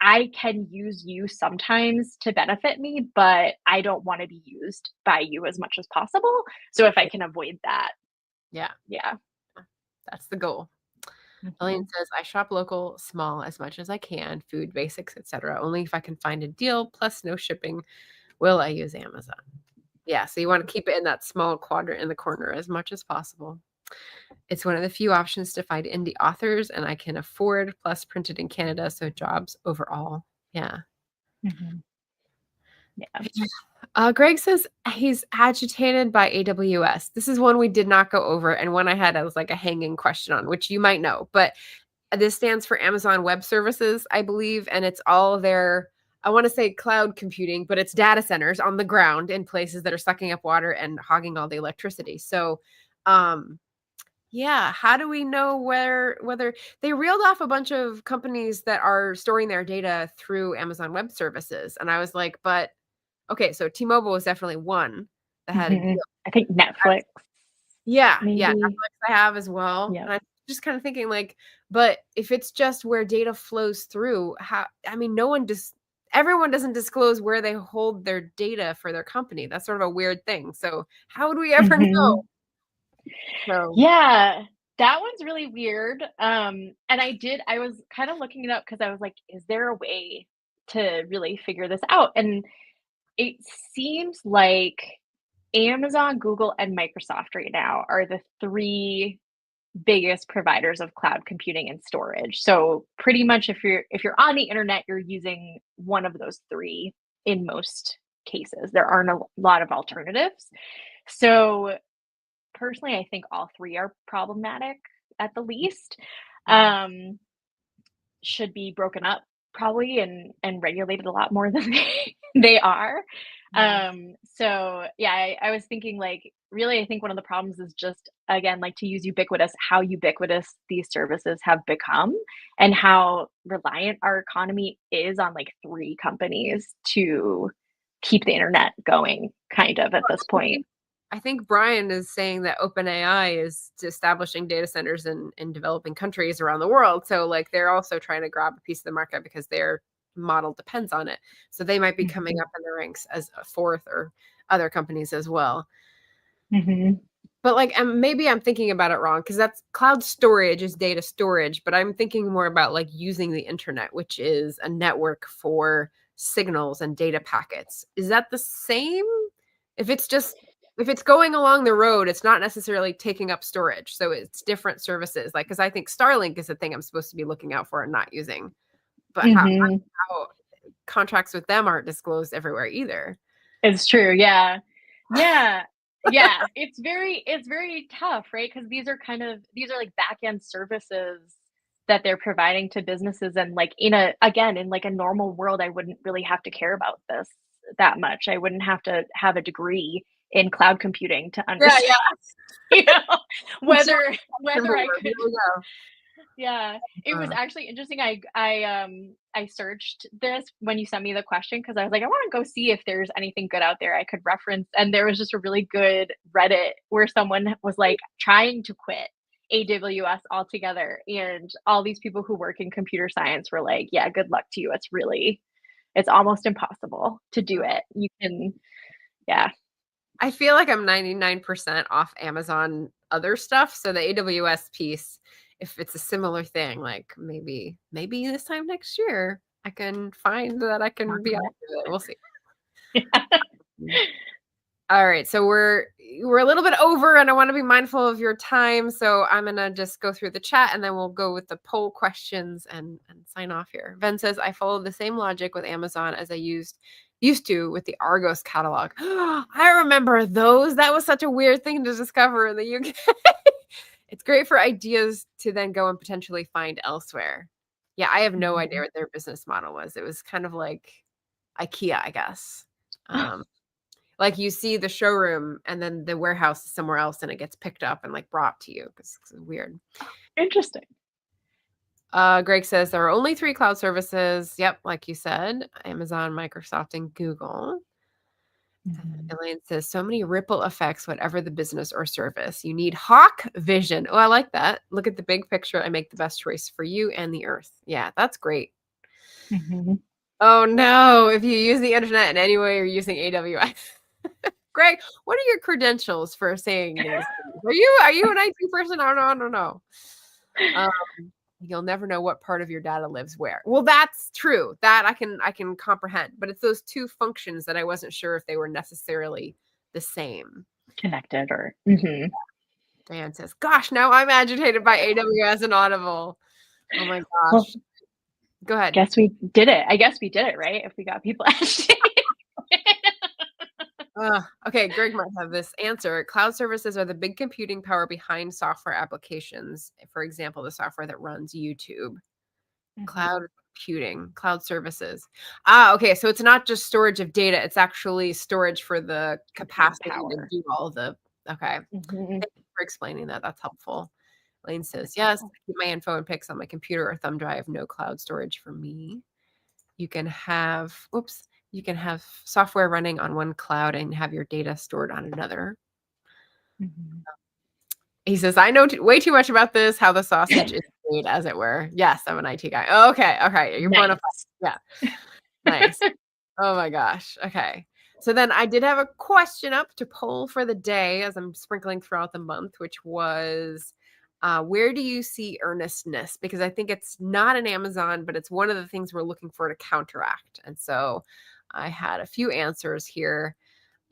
I can use you sometimes to benefit me, but I don't want to be used by you as much as possible. So if I can avoid that, Yeah. yeah. That's the goal. Elaine Mhm. says, I shop local, small as much as I can, food, basics, etc. Only if I can find a deal plus no shipping will I use Amazon. Yeah, so you want to keep it in that small quadrant in the corner as much as possible. It's one of the few options to find indie authors, and I can afford, plus printed in Canada, so jobs overall. Yeah. Mhm. Yeah. Greg says he's agitated by AWS. This is one we did not go over, and one I had as like a hanging question on, which you might know, but this stands for Amazon Web Services, I believe, and it's all their, I want to say cloud computing, but it's data centers on the ground in places that are sucking up water and hogging all the electricity. So, yeah, how do we know whether they reeled off a bunch of companies that are storing their data through Amazon Web Services? And I was like, but okay, so T-Mobile was definitely one that had a Mhm. deal. I think Netflix, Yeah, maybe. Netflix I have as well, Yeah. and I'm just kinda thinking, like, but if it's just where data flows through, how I mean, no one just everyone doesn't disclose where they hold their data for their company, that's sort of a weird thing, so how would we ever know? Mhm. So Yeah, that one's really weird. And I was kind of looking it up because I was like, is there a way to really figure this out? And it seems like Amazon, Google, and Microsoft right now are the three biggest providers of cloud computing and storage. So pretty much if you're on the internet, you're using one of those three in most cases. There aren't a lot of alternatives. So personally, I think all three are problematic at the least. yeah. Um, should be broken up probably and regulated a lot more than they are. Yeah. So yeah, I was thinking like really I think one of the problems is just again like to use ubiquitous, how ubiquitous these services have become and how reliant our economy is on like three companies to keep the internet going kind of at this point. I think Brian is saying that OpenAI is establishing data centers in developing countries around the world. So like they're also trying to grab a piece of the market because their model depends on it. So they might be coming up in the ranks as a fourth, or other companies as well. But like, maybe I'm thinking about it wrong, because that's cloud storage is data storage, but I'm thinking more about like using the internet, which is a network for signals and data packets. Is that the same? If it's going along the road, it's not necessarily taking up storage. So it's different services. Like, because I think Starlink is the thing I'm supposed to be looking out for and not using. But how contracts with them aren't disclosed everywhere either. It's true. Yeah. Yeah. Yeah. It's very tough, right? Because these are like back end services that they're providing to businesses. And like in like a normal world, I wouldn't really have to care about this that much. I wouldn't have to have a degree in cloud computing to understand, you know, whether I could. Yeah, it was actually interesting. I searched this when you sent me the question, because I was like, I want to go see if there's anything good out there I could reference. And there was just a really good Reddit where someone was like trying to quit AWS altogether, and all these people who work in computer science were like, yeah, good luck to you. It's almost impossible to do it. You can, yeah. I feel like I'm 99% off Amazon other stuff. So the AWS piece, if it's a similar thing, like maybe this time next year, I can find that I can be off of it. We'll see. All right. So we're a little bit over, and I want to be mindful of your time. So I'm going to just go through the chat, and then we'll go with the poll questions and sign off here. Ben says, I follow the same logic with Amazon as I used to with the Argos catalog. I remember those. That was such a weird thing to discover in the UK. It's great for ideas to then go and potentially find elsewhere. Yeah, I have no idea what their business model was. It was kind of like IKEA, I guess. Like you see the showroom and then the warehouse is somewhere else, and it gets picked up and like brought to you. It's weird. Interesting. Greg says there are only 3 cloud services. Yep, like you said, Amazon, Microsoft, and Google. Elaine says so many ripple effects, whatever the business or service. You need hawk vision. Oh, I like that. Look at the big picture and make the best choice for you and the earth. Yeah, that's great. Oh no, if you use the internet in any way, you're using AWS. Greg, what are your credentials for saying these things? Are you an IT person? I don't know. You'll never know what part of your data lives where. Well, that's true. That I can comprehend. But it's those two functions that I wasn't sure if they were necessarily the same. Connected or Diane says, gosh, now I'm agitated by AWS and Audible. Oh my gosh. Well, go ahead. I guess we did it, right? If we got people agitated. Okay, Greg might have this answer. Cloud services are the big computing power behind software applications. For example, the software that runs YouTube. Cloud computing, cloud services. Okay, so it's not just storage of data. It's actually storage for the capacity to do all the, okay. Thank you for explaining that. That's helpful. Lane says, yes, I keep my info and pics on my computer or thumb drive. No cloud storage for me. You can have, you can have software running on one cloud and have your data stored on another. He says, I know way too much about this, how the sausage is made, as it were. Yes, I'm an IT guy. Okay. You're nice. Yeah. Nice. Oh my gosh. Okay. So then I did have a question up to poll for the day as I'm sprinkling throughout the month, which was, where do you see earnestness? Because I think it's not an Amazon, but it's one of the things we're looking for to counteract. And so I had a few answers here.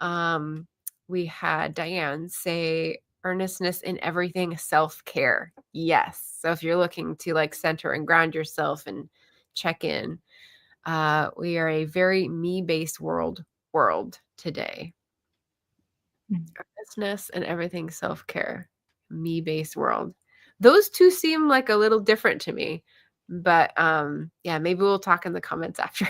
We had Diane say earnestness in everything, self-care. Yes. So if you're looking to like center and ground yourself and check in, we are a very me-based world today. Earnestness and everything, self-care, me-based world. Those two seem like a little different to me, but yeah, maybe we'll talk in the comments after.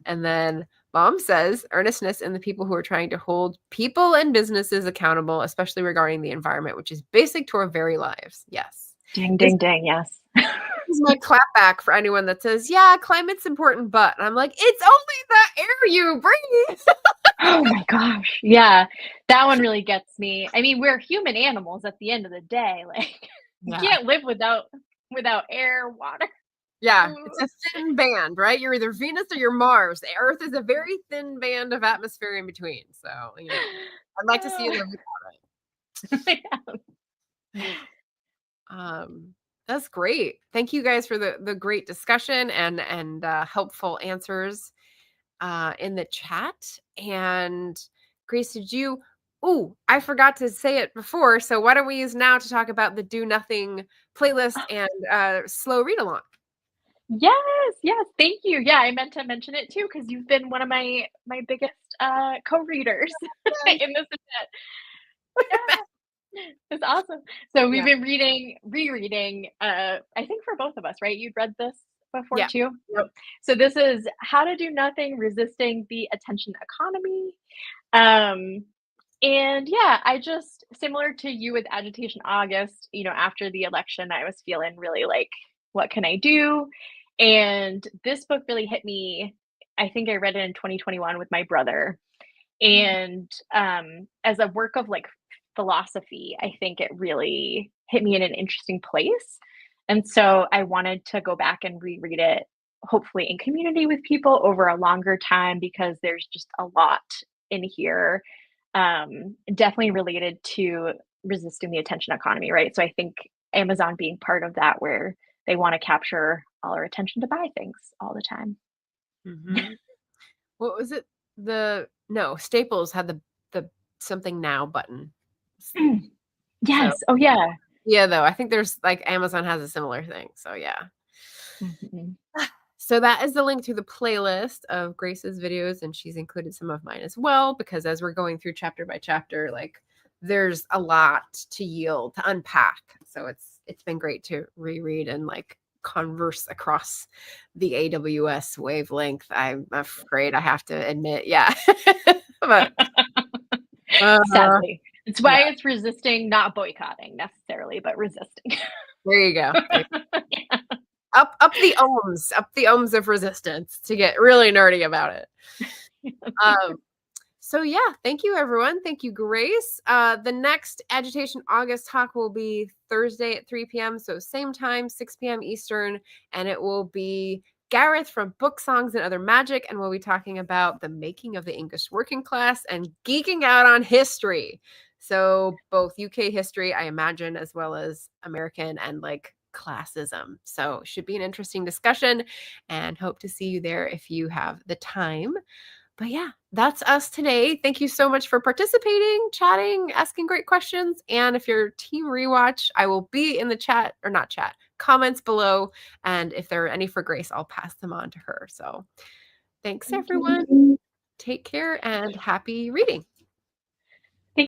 And then Mom says earnestness in the people who are trying to hold people and businesses accountable, especially regarding the environment, which is basic to our very lives. Yes. Ding, ding, ding. Yes. This is my clap back for anyone that says, yeah, climate's important, but and I'm like, it's only the air you breathe. Oh my God. gosh, yeah. That one really gets me. I mean, we're human animals at the end of the day. Like, you Yeah. can't live without air, water, Yeah, food. it's a thin band, right? You're either Venus or you're Mars. The Earth is a very thin band of atmosphere in between. So, I'd like to see you live Yeah. without it. That's great. Thank you guys for the great discussion and helpful answers in the chat. And Grace, did you? Oh, I forgot to say it before. So why don't we use now to talk about the Do Nothing playlist and slow read along? Yes, yes, thank you. Yeah, I meant to mention it too because you've been one of my biggest co-readers Yay. in this event. Yeah, it's awesome. So we've Yeah. been rereading. I think for both of us, right? You'd read this before Yeah. too. Yep. So this is How to Do Nothing: Resisting the Attention Economy. Um, and yeah, I just similar to you with Agitation August. After the election, I was feeling really like, what can I do? And this book really hit me. I think I read it in 2021 with my brother. And as a work of like philosophy, I think it really hit me in an interesting place. And so I wanted to go back and reread it, hopefully in community with people over a longer time, because there's just a lot in here, definitely related to resisting the attention economy, right? So I think Amazon being part of that, where they want to capture all our attention to buy things all the time. Mhm. What was it? No, Staples had the something now button. So, Yes. Oh, yeah. yeah, though, I think there's like Amazon has a similar thing. So, yeah. Mhm. So that is the link to the playlist of Grace's videos, and she's included some of mine as well, because as we're going through chapter by chapter, like there's a lot to yield, to unpack. So it's been great to reread and like converse across the AWS wavelength. I'm afraid I have to admit, yeah. But Sadly. It's yeah, why it's resisting, not boycotting necessarily, but resisting. there you go. Yeah. Up the ohms of resistance to get really nerdy about it. Um, so yeah, thank you everyone. Thank you, Grace. The next Agitation August talk will be Thursday at 3 p.m. So same time, 6 p.m. Eastern, and it will be Gareth from Book Songs and Other Magic, and we'll be talking about the making of the English working class and geeking out on history. So both UK history, I imagine, as well as American and like classism. So should be an interesting discussion, and hope to see you there if you have the time. But yeah, that's us today. Thank you so much for participating, chatting, asking great questions. And if you're team rewatch, I will be in the chat, or not chat, comments below. And if there are any for Grace, I'll pass them on to her. So thanks, Thank everyone. you. Take care and happy reading.